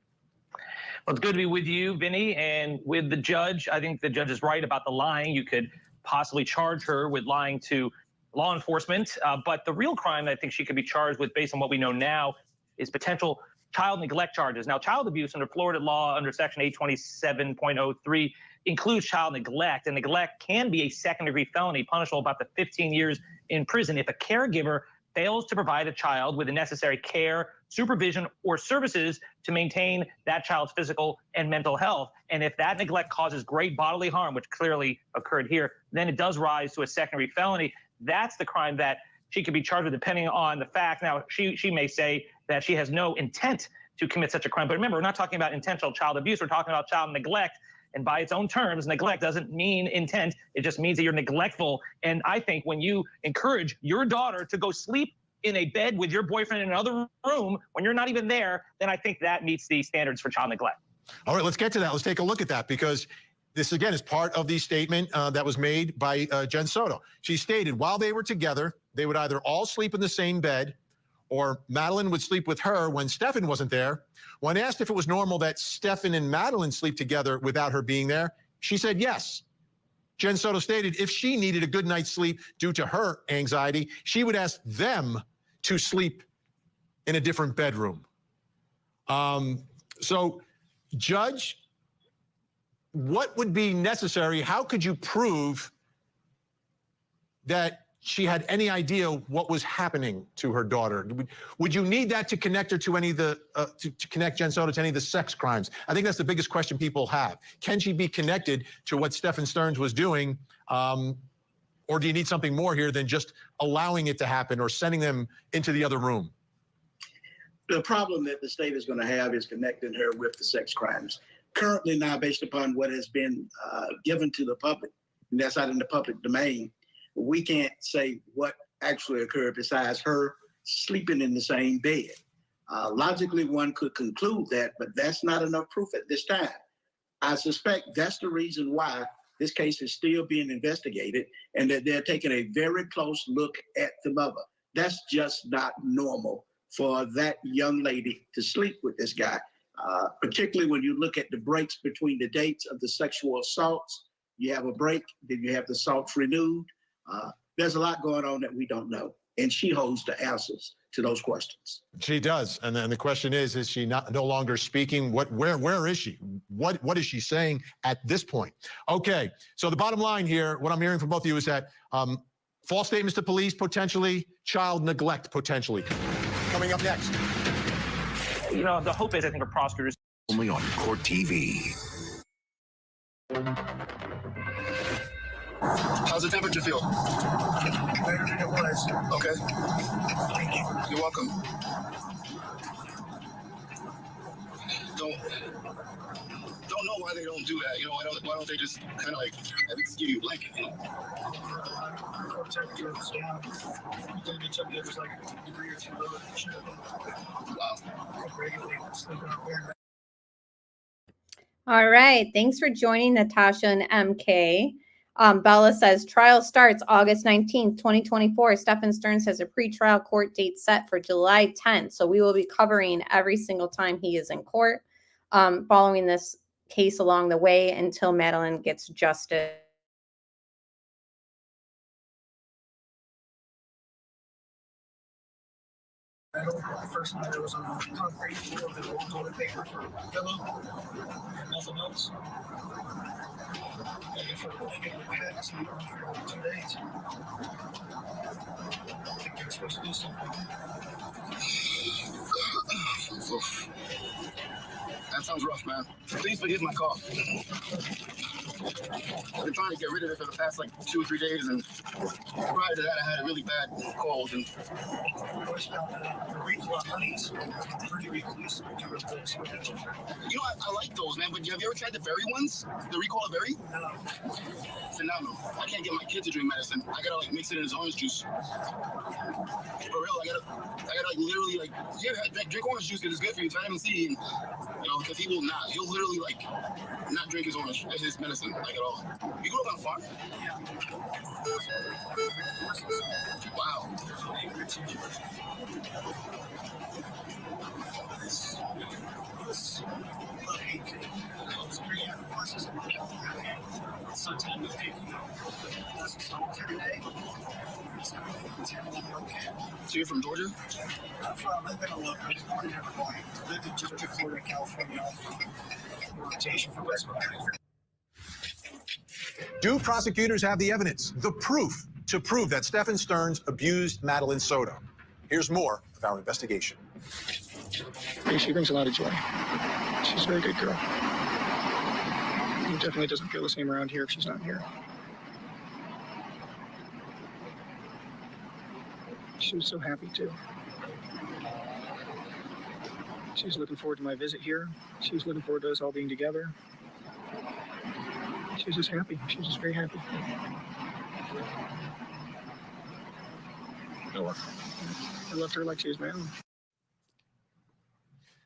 Well, it's good to be with you, Vinny, and with the judge. I think the judge is right about the lying. You could possibly charge her with lying to law enforcement. But the real crime I think she could be charged with, based on what we know now, is potential child neglect charges. Now, child abuse under Florida law under Section 827.03 includes child neglect, and neglect can be a second-degree felony punishable by up to 15 years in prison if a caregiver fails to provide a child with the necessary care, supervision, or services to maintain that child's physical and mental health. And if that neglect causes great bodily harm, which clearly occurred here, then it does rise to a second-degree felony. That's the crime that she could be charged with, depending on the fact. Now, she may say that she has no intent to commit such a crime. But remember, we're not talking about intentional child abuse. We're talking about child neglect. And by its own terms, neglect doesn't mean intent. It just means that you're neglectful. And I think when you encourage your daughter to go sleep in a bed with your boyfriend in another room when you're not even there, then I think that meets the standards for child neglect. All right, let's get to that. Let's take a look at that, because this, again, is part of the statement that was made by Jen Soto. She stated while they were together, they would either all sleep in the same bed or Madeline would sleep with her when Stephan wasn't there. When asked if it was normal that Stephan and Madeline sleep together without her being there, she said yes. Jen Soto stated if she needed a good night's sleep due to her anxiety, she would ask them to sleep in a different bedroom. So, Judge, what would be necessary? How could you prove that she had any idea what was happening to her daughter? Would you need that to connect her to any of the to connect Jen Soto to any of the sex crimes? I think that's the biggest question people have. Can she be connected to what Stephansterns was doing, or do you need something more here than just allowing it to happen or sending them into the other room? The problem that the state is going to have is connecting her with the sex crimes. Currently now, based upon what has been given to the public, and that's out in the public domain, we can't say what actually occurred besides her sleeping in the same bed. Logically, one could conclude that, but that's not enough proof at this time. I suspect that's the reason why this case is still being investigated and that they're taking a very close look at the mother. That's just not normal for that young lady to sleep with this guy, particularly when you look at the breaks between the dates of the sexual assaults. You have a break, then you have the assaults renewed. There's a lot going on that we don't know, and she holds the answers to those questions. She does, and then the question is she no longer speaking? Where is she? What is she saying at this point? Okay, so the bottom line here, what I'm hearing from both of you is that false statements to police potentially, child neglect potentially. Coming up next. You know, the hope is, I think, for prosecutors. Only on Court TV. How's the temperature feel? Better than it was. Okay. Thank you. You're welcome. Don't know why they don't do that. You know, why don't they just kind of like at least give you a blanket, you know? Court temperature was down. They took it was like a degree or two lower than it should have been. Wow. Regularly sleeping up there. All right. Thanks for joining, Natasha and MK. Bella says, trial starts August 19th, 2024. Stephansterns has a pretrial court date set for July 10th. So we will be covering every single time he is in court, following this case along the way until Madeline gets justice. The first night it was on concrete floor with old toilet paper for a pillow and nothing else. And for a blanket and a pad, I sleep on for 2 days. I think they're supposed to do something. That sounds rough, man. Please forgive my cough. I've been trying to get rid of it for the past like 2 or 3 days, and prior to that, I had a really bad cold. And the recall on honeys, pretty recluse. You know, I like those, man. But have you ever tried the berry ones? The recall of berry? No. Phenomenal. I can't get my kid to drink medicine. I gotta like mix it in his orange juice. For real, I gotta like literally like, yeah, drink orange juice because it's good for you. Vitamin C, and, you know, because he will not. He'll literally like not drink his orange, his medicine, like at all. You grew up on a farm? Yeah. Wow. So you're from Georgia? I'm from Lebanon. I was born in Illinois. Lived in Georgia, Florida, California. Rotation for West Coast. Do prosecutors have the evidence, the proof, to prove that Stephansterns abused Madeline Soto? Here's more of our investigation. She brings a lot of joy. She's a very good girl. It definitely doesn't feel the same around here if she's not here. She was so happy too. She's looking forward to my visit here. She's looking forward to us all being together. She's just happy. She's just very happy. I loved her like she was my own.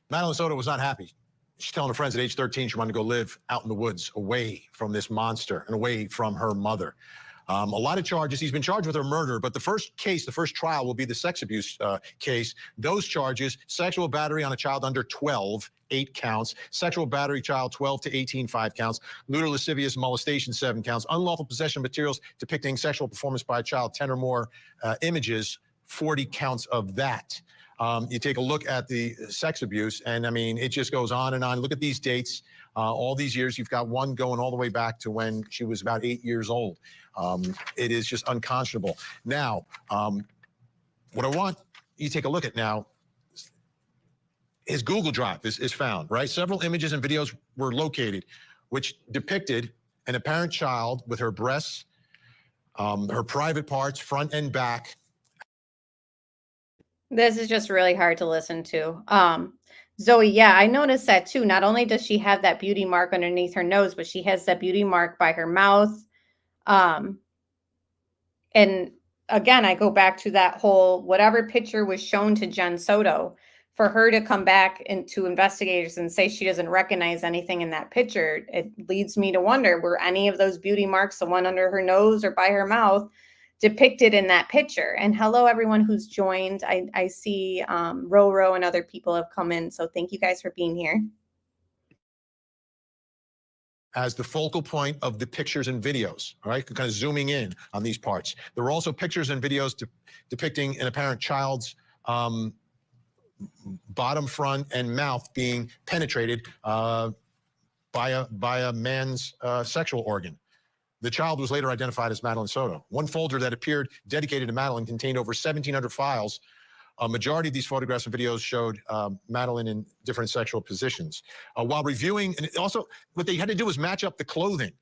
Madeline Soto was not happy. She's telling her friends at age 13 she wanted to go live out in the woods, away from this monster and away from her mother. A lot of charges. He's been charged with her murder, but the first case, the first trial will be the sex abuse case. Those charges: sexual battery on a child under 12, 8 counts; sexual battery child 12 to 18, 5 counts; lewd or lascivious molestation, 7 counts; unlawful possession of materials depicting sexual performance by a child, 10 or more images, 40 counts of that. You take a look at the sex abuse, and I mean, it just goes on and on. Look at these dates. All these years, you've got one going all the way back to when she was about 8 years old. It is just unconscionable. Now, what I want you to take a look at now, his Google Drive is found, right? Several images and videos were located, which depicted an apparent child with her breasts, her private parts, front and back. This is just really hard to listen to. Zoe, yeah, I noticed that too. Not only does she have that beauty mark underneath her nose, but she has that beauty mark by her mouth. And again, I go back to that whole, whatever picture was shown to Jen Soto, for her to come back into investigators and say she doesn't recognize anything in that picture, it leads me to wonder, were any of those beauty marks, the one under her nose or by her mouth, depicted in that picture? And hello, everyone who's joined. I see Roro and other people have come in, so thank you guys for being here. As the focal point of the pictures and videos, all right? Kind of zooming in on these parts. There were also pictures and videos depicting an apparent child's bottom, front, and mouth being penetrated by a man's sexual organ. The child was later identified as Madeline Soto. One folder that appeared dedicated to Madeline contained over 1,700 files. A majority of these photographs and videos showed Madeline in different sexual positions. While reviewing, and also what they had to do was match up the clothing.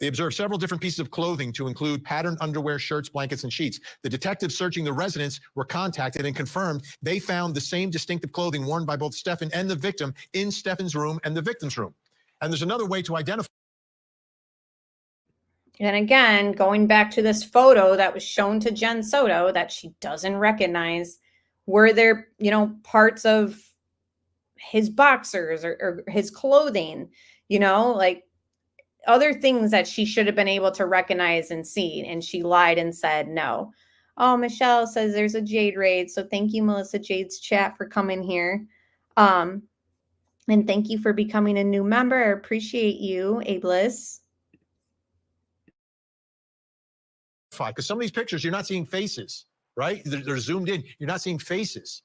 They observed several different pieces of clothing to include patterned underwear, shirts, blankets, and sheets. The detectives searching the residence were contacted and confirmed they found the same distinctive clothing worn by both Stephan and the victim in Stephan's room and the victim's room. And there's another way to identify. And again, going back to this photo that was shown to Jen Soto that she doesn't recognize, were there, you know, parts of his boxers or his clothing, you know, like other things that she should have been able to recognize and see, and she lied and said no. Oh, Michelle says there's a Jade raid, so thank you, Melissa Jade's chat, for coming here. And thank you for becoming a new member. I appreciate you, Ablis. Because some of these pictures, you're not seeing faces, right? They're zoomed in. You're not seeing faces.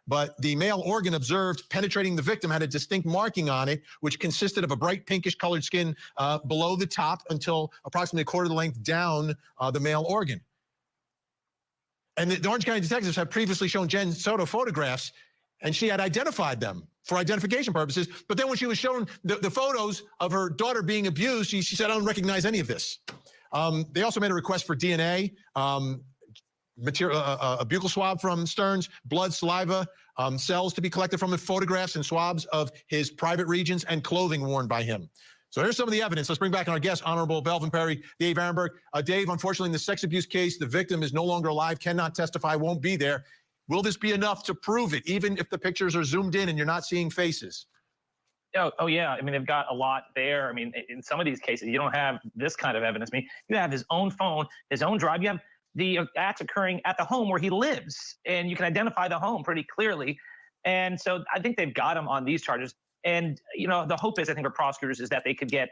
But the male organ observed penetrating the victim had a distinct marking on it, which consisted of a bright pinkish colored skin below the top until approximately a quarter of the length down the male organ. And the Orange County detectives had previously shown Jen Soto photographs, and she had identified them for identification purposes. But then when she was shown the photos of her daughter being abused, she said, I don't recognize any of this. They also made a request for DNA, material, a buccal swab from Stearns, blood, saliva, cells to be collected from the photographs and swabs of his private regions and clothing worn by him. So here's some of the evidence. Let's bring back our guest, Honorable Belvin Perry, Dave Arenberg. Dave, unfortunately, in the sex abuse case, the victim is no longer alive, cannot testify, won't be there. Will this be enough to prove it, even if the pictures are zoomed in and you're not seeing faces? Oh, yeah. I mean, they've got a lot there. I mean, in some of these cases, you don't have this kind of evidence. I mean, you have his own phone, his own drive. You have the acts occurring at the home where he lives, and you can identify the home pretty clearly. And so I think they've got him on these charges. And, you know, the hope is, I think, for prosecutors is that they could get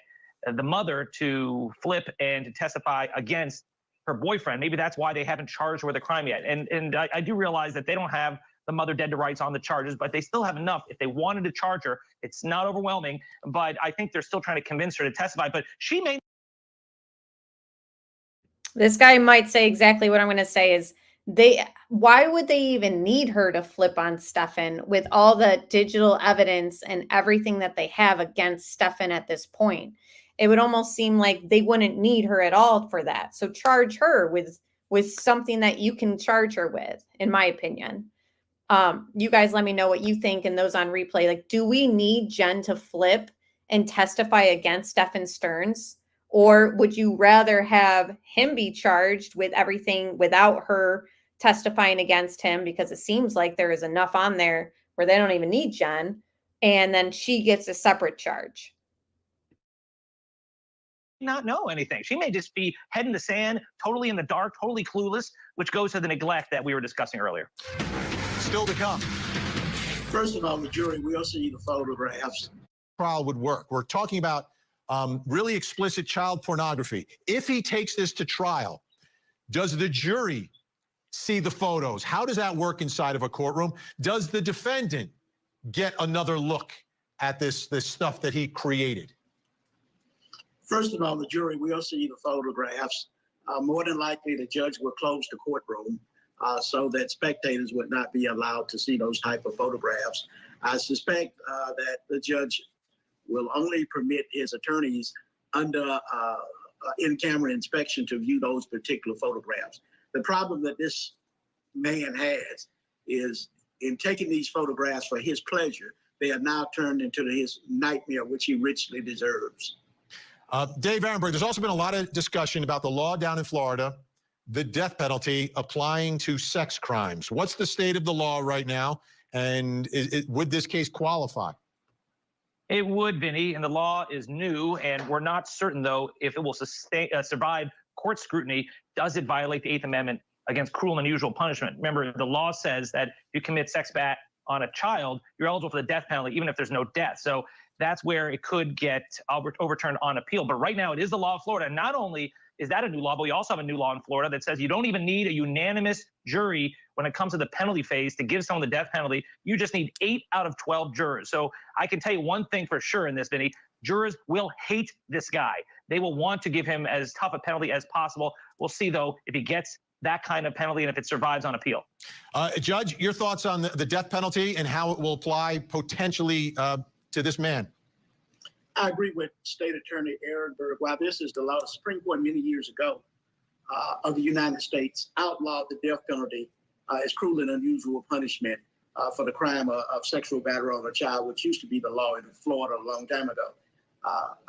the mother to flip and to testify against her boyfriend. Maybe that's why they haven't charged her with a crime yet. And I do realize that they don't have the mother dead to rights on the charges, but they still have enough. If they wanted to charge her, it's not overwhelming, but I think they're still trying to convince her to testify. But she may. This guy might say exactly what I'm going to say is why would they even need her to flip on Stephan with all the digital evidence and everything that they have against Stephan at this point? It would almost seem like they wouldn't need her at all for that. So charge her with something that you can charge her with, in my opinion. You guys let me know what you think, and those on replay. Like, do we need Jen to flip and testify against Stephan Sterns? Or would you rather have him be charged with everything without her testifying against him? Because it seems like there is enough on there where they don't even need Jen. And then she gets a separate charge. Not know anything. She may just be head in the sand, totally in the dark, totally clueless, which goes to the neglect that we were discussing earlier. Still to come. First of all, the jury will see the photographs. Trial would work. We're talking about really explicit child pornography. If he takes this to trial, does the jury see the photos? How does that work inside of a courtroom? Does the defendant get another look at this stuff that he created? First of all, the jury will see the photographs. More than likely, the judge will close the courtroom so that spectators would not be allowed to see those type of photographs. I suspect that the judge will only permit his attorneys under in-camera inspection to view those particular photographs. The problem that this man has is in taking these photographs for his pleasure, they are now turned into his nightmare, which he richly deserves. Dave Ehrenberg, there's also been a lot of discussion about the law down in Florida, the death penalty applying to sex crimes. What's the state of the law right now? And would this case qualify? It would, Vinny, and the law is new, and we're not certain, though, if it will survive court scrutiny. Does it violate the Eighth Amendment against cruel and unusual punishment? Remember, the law says that if you commit sex act on a child, you're eligible for the death penalty, even if there's no death. So that's where it could get overturned on appeal. But right now, it is the law of Florida. And not only is that a new law, but we also have a new law in Florida that says you don't even need a unanimous jury when it comes to the penalty phase to give someone the death penalty. You just need 8 out of 12 jurors. So I can tell you one thing for sure in this, Vinny, jurors will hate this guy. They will want to give him as tough a penalty as possible. We'll see, though, if he gets that kind of penalty and if it survives on appeal. Judge, your thoughts on the death penalty and how it will apply potentially to this man? I agree with State Attorney Ehrenberg. While this is the law, the Supreme Court many years ago of the United States outlawed the death penalty as cruel and unusual punishment for the crime of sexual battery on a child, which used to be the law in Florida a long time ago.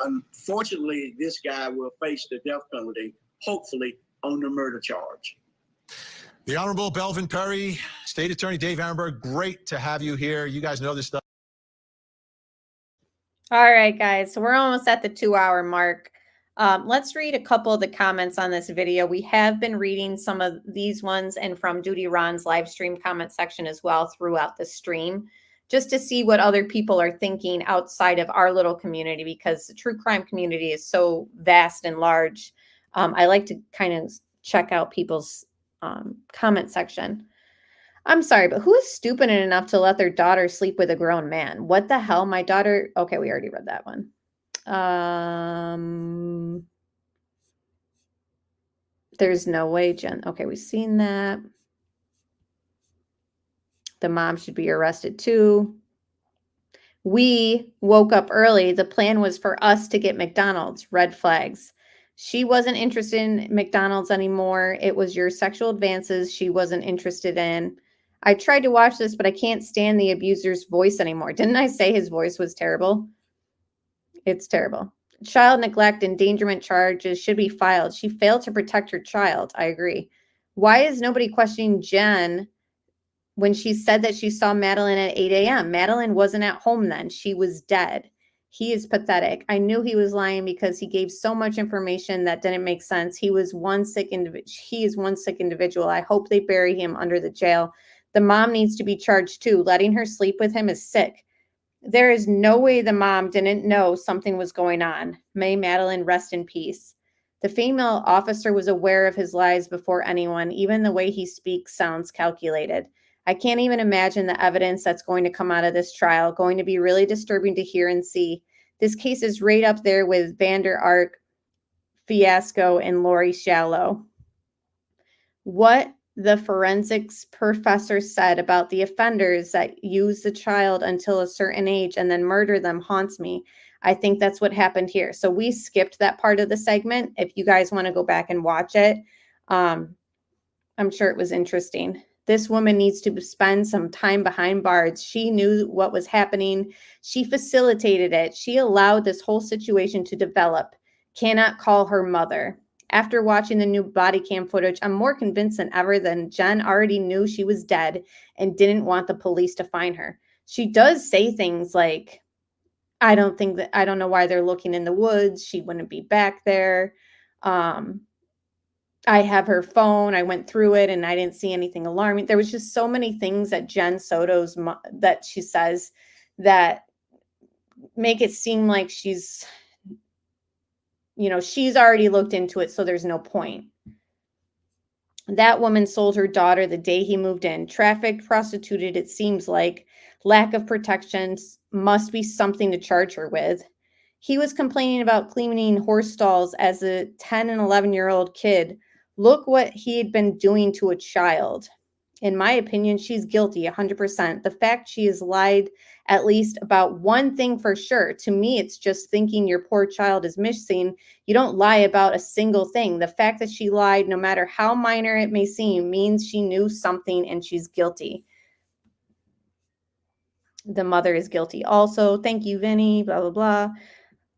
Unfortunately, this guy will face the death penalty, hopefully, on the murder charge. The Honorable Belvin Perry, State Attorney Dave Ehrenberg, great to have you here. You guys know this stuff. All right, guys, so we're almost at the 2-hour mark. Let's read a couple of the comments on this video. We have been reading some of these ones and from Duty Ron's live stream comment section as well throughout the stream, just to see what other people are thinking outside of our little community, because the true crime community is so vast and large. I like to kind of check out people's comment section. I'm sorry, but who is stupid enough to let their daughter sleep with a grown man? What the hell? My daughter. Okay, we already read that one. There's no way, Jen. Okay, we've seen that. The mom should be arrested too. We woke up early. The plan was for us to get McDonald's. Red flags. She wasn't interested in McDonald's anymore. It was your sexual advances she wasn't interested in. I tried to watch this, but I can't stand the abuser's voice anymore. Didn't I say his voice was terrible? It's terrible. Child neglect endangerment charges should be filed. She failed to protect her child. I agree. Why is nobody questioning Jen when she said that she saw Madeline at 8 a.m.? Madeline wasn't at home then. She was dead. He is pathetic. I knew he was lying because he gave so much information that didn't make sense. He is one sick individual. I hope they bury him under the jail. The mom needs to be charged too. Letting her sleep with him is sick. There is no way the mom didn't know something was going on. May Madeline rest in peace. The female officer was aware of his lies before anyone. Even the way he speaks sounds calculated. I can't even imagine the evidence that's going to come out of this trial. Going to be really disturbing to hear and see. This case is right up there with Vander Ark, Fiasco, and Lori Shallow. What the forensics professor said about the offenders that use the child until a certain age and then murder them haunts me. I think that's what happened here. So we skipped that part of the segment. If you guys want to go back and watch it, I'm sure it was interesting. This woman needs to spend some time behind bars. She knew what was happening. She facilitated it. She allowed this whole situation to develop. Cannot call her mother. After watching the new body cam footage, I'm more convinced than ever that Jen already knew she was dead and didn't want the police to find her. She does say things like, I don't know why they're looking in the woods. She wouldn't be back there. I have her phone. I went through it and I didn't see anything alarming. There was just so many things that Jen Soto's that she says that make it seem like she's already looked into it, so there's no point. That woman sold her daughter the day he moved in. Trafficked, prostituted, it seems like. Lack of protections must be something to charge her with. He was complaining about cleaning horse stalls as a 10 and 11-year-old kid. Look what he had been doing to a child. In my opinion, she's guilty 100%. The fact she has lied at least about one thing for sure. To me, it's just thinking your poor child is missing. You don't lie about a single thing. The fact that she lied, no matter how minor it may seem, means she knew something and she's guilty. The mother is guilty also. Thank you, Vinny, blah, blah, blah.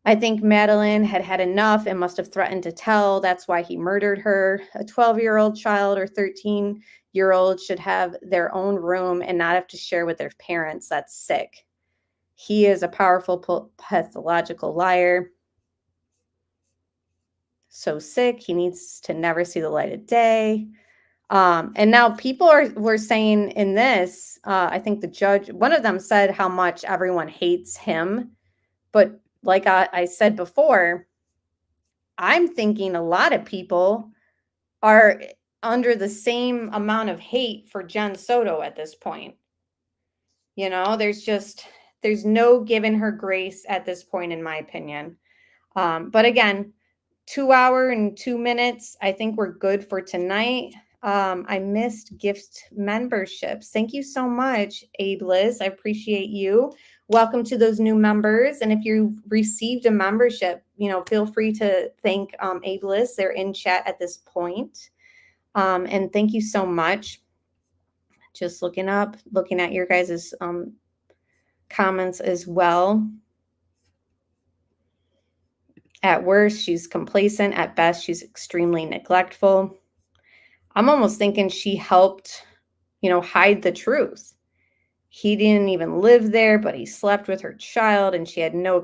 I think Madeline had had enough and must have threatened to tell. That's why he murdered her. A 12-year-old child or 13-year-old should have their own room and not have to share with their parents. That's sick. He is a powerful pathological liar. So sick. He needs to never see the light of day. And now people were saying in this, I think the judge, one of them said how much everyone hates him. But like I said before, I'm thinking a lot of people are under the same amount of hate for Jen Soto at this point. There's no giving her grace at this point, in my opinion. But again, 2 hours and 2 minutes. I think we're good for tonight. I missed gift memberships. Thank you so much, Abe Liz. I appreciate you. Welcome to those new members. And if you received a membership, feel free to thank Abe Liz. They're in chat at this point. And thank you so much. Just looking at your guys' comments as well. At worst, she's complacent. At best, she's extremely neglectful. I'm almost thinking she helped, hide the truth. He didn't even live there, but he slept with her child and she had no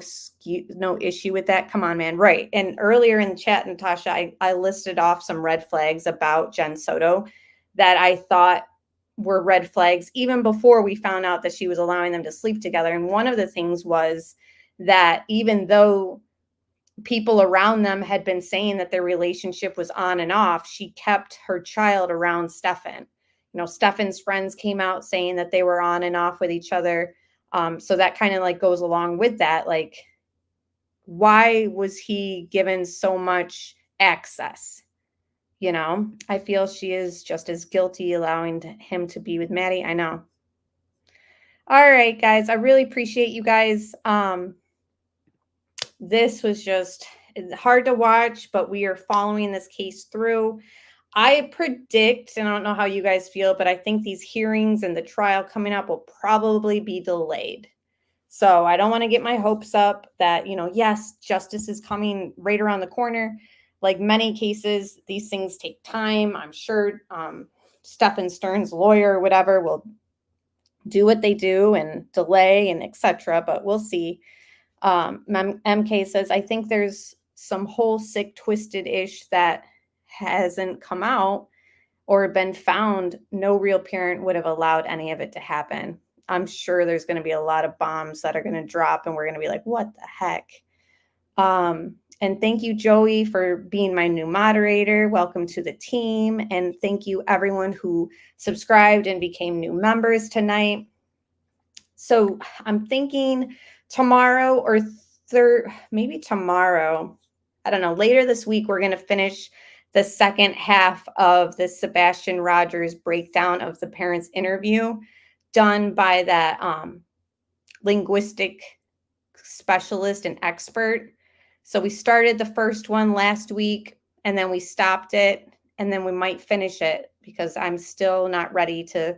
issue with that. Come on, man. Right. And earlier in the chat, Natasha, I listed off some red flags about Jen Soto that I thought were red flags even before we found out that she was allowing them to sleep together. And one of the things was that even though people around them had been saying that their relationship was on and off, she kept her child around Stephan. Stephan's friends came out saying that they were on and off with each other. So that kind of goes along with that. Why was he given so much access? I feel she is just as guilty allowing him to be with Maddie. I know. All right, guys. I really appreciate you guys. This was just hard to watch, but we are following this case through. I predict, and I don't know how you guys feel, but I think these hearings and the trial coming up will probably be delayed. So I don't want to get my hopes up that, yes, justice is coming right around the corner. Like many cases, these things take time. I'm sure Stephansterns' lawyer or whatever will do what they do and delay and etc. But we'll see. MK says, I think there's some whole sick, twisted-ish that hasn't come out or been found. No real parent would have allowed any of it to happen. I'm sure there's going to be a lot of bombs that are going to drop and we're going to be like, what the heck? And thank you, Joey, for being my new moderator. Welcome to the team. And thank you, everyone who subscribed and became new members tonight. So I'm thinking tomorrow or maybe tomorrow, I don't know, later this week, we're going to finish the second half of the Sebastian Rogers breakdown of the parents' interview done by that linguistic specialist and expert. So we started the first one last week and then we stopped it. and then we might finish it because I'm still not ready to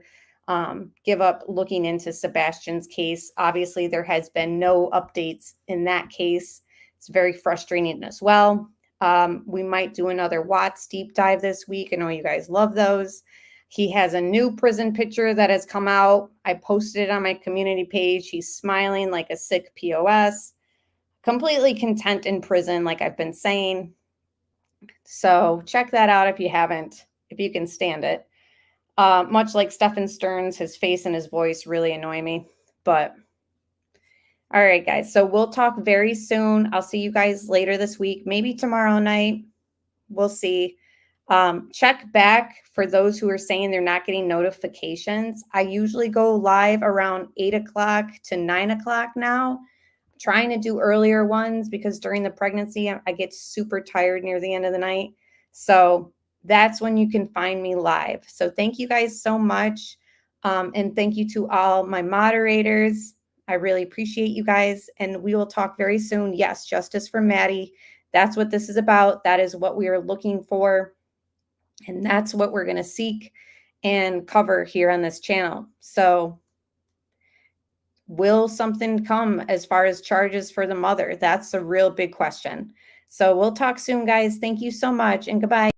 give up looking into Sebastian's case. Obviously, there has been no updates in that case. It's very frustrating as well. We might do another Watts deep dive this week. I know you guys love those. He has a new prison picture that has come out. I posted it on my community page. He's smiling like a sick POS, completely content in prison, like I've been saying. So check that out if you haven't, if you can stand it. Much like Stephan Sterns, his face and his voice really annoy me. But all right, guys. So we'll talk very soon. I'll see you guys later this week, maybe tomorrow night. We'll see. Check back for those who are saying they're not getting notifications. I usually go live around 8 o'clock to 9 o'clock now. Trying to do earlier ones because during the pregnancy, I get super tired near the end of the night. So that's when you can find me live. So thank you guys so much. And thank you to all my moderators. I really appreciate you guys. And we will talk very soon. Yes, justice for Maddie. That's what this is about. That is what we are looking for. And that's what we're going to seek and cover here on this channel. So will something come as far as charges for the mother? That's a real big question. So we'll talk soon, guys. Thank you so much and goodbye.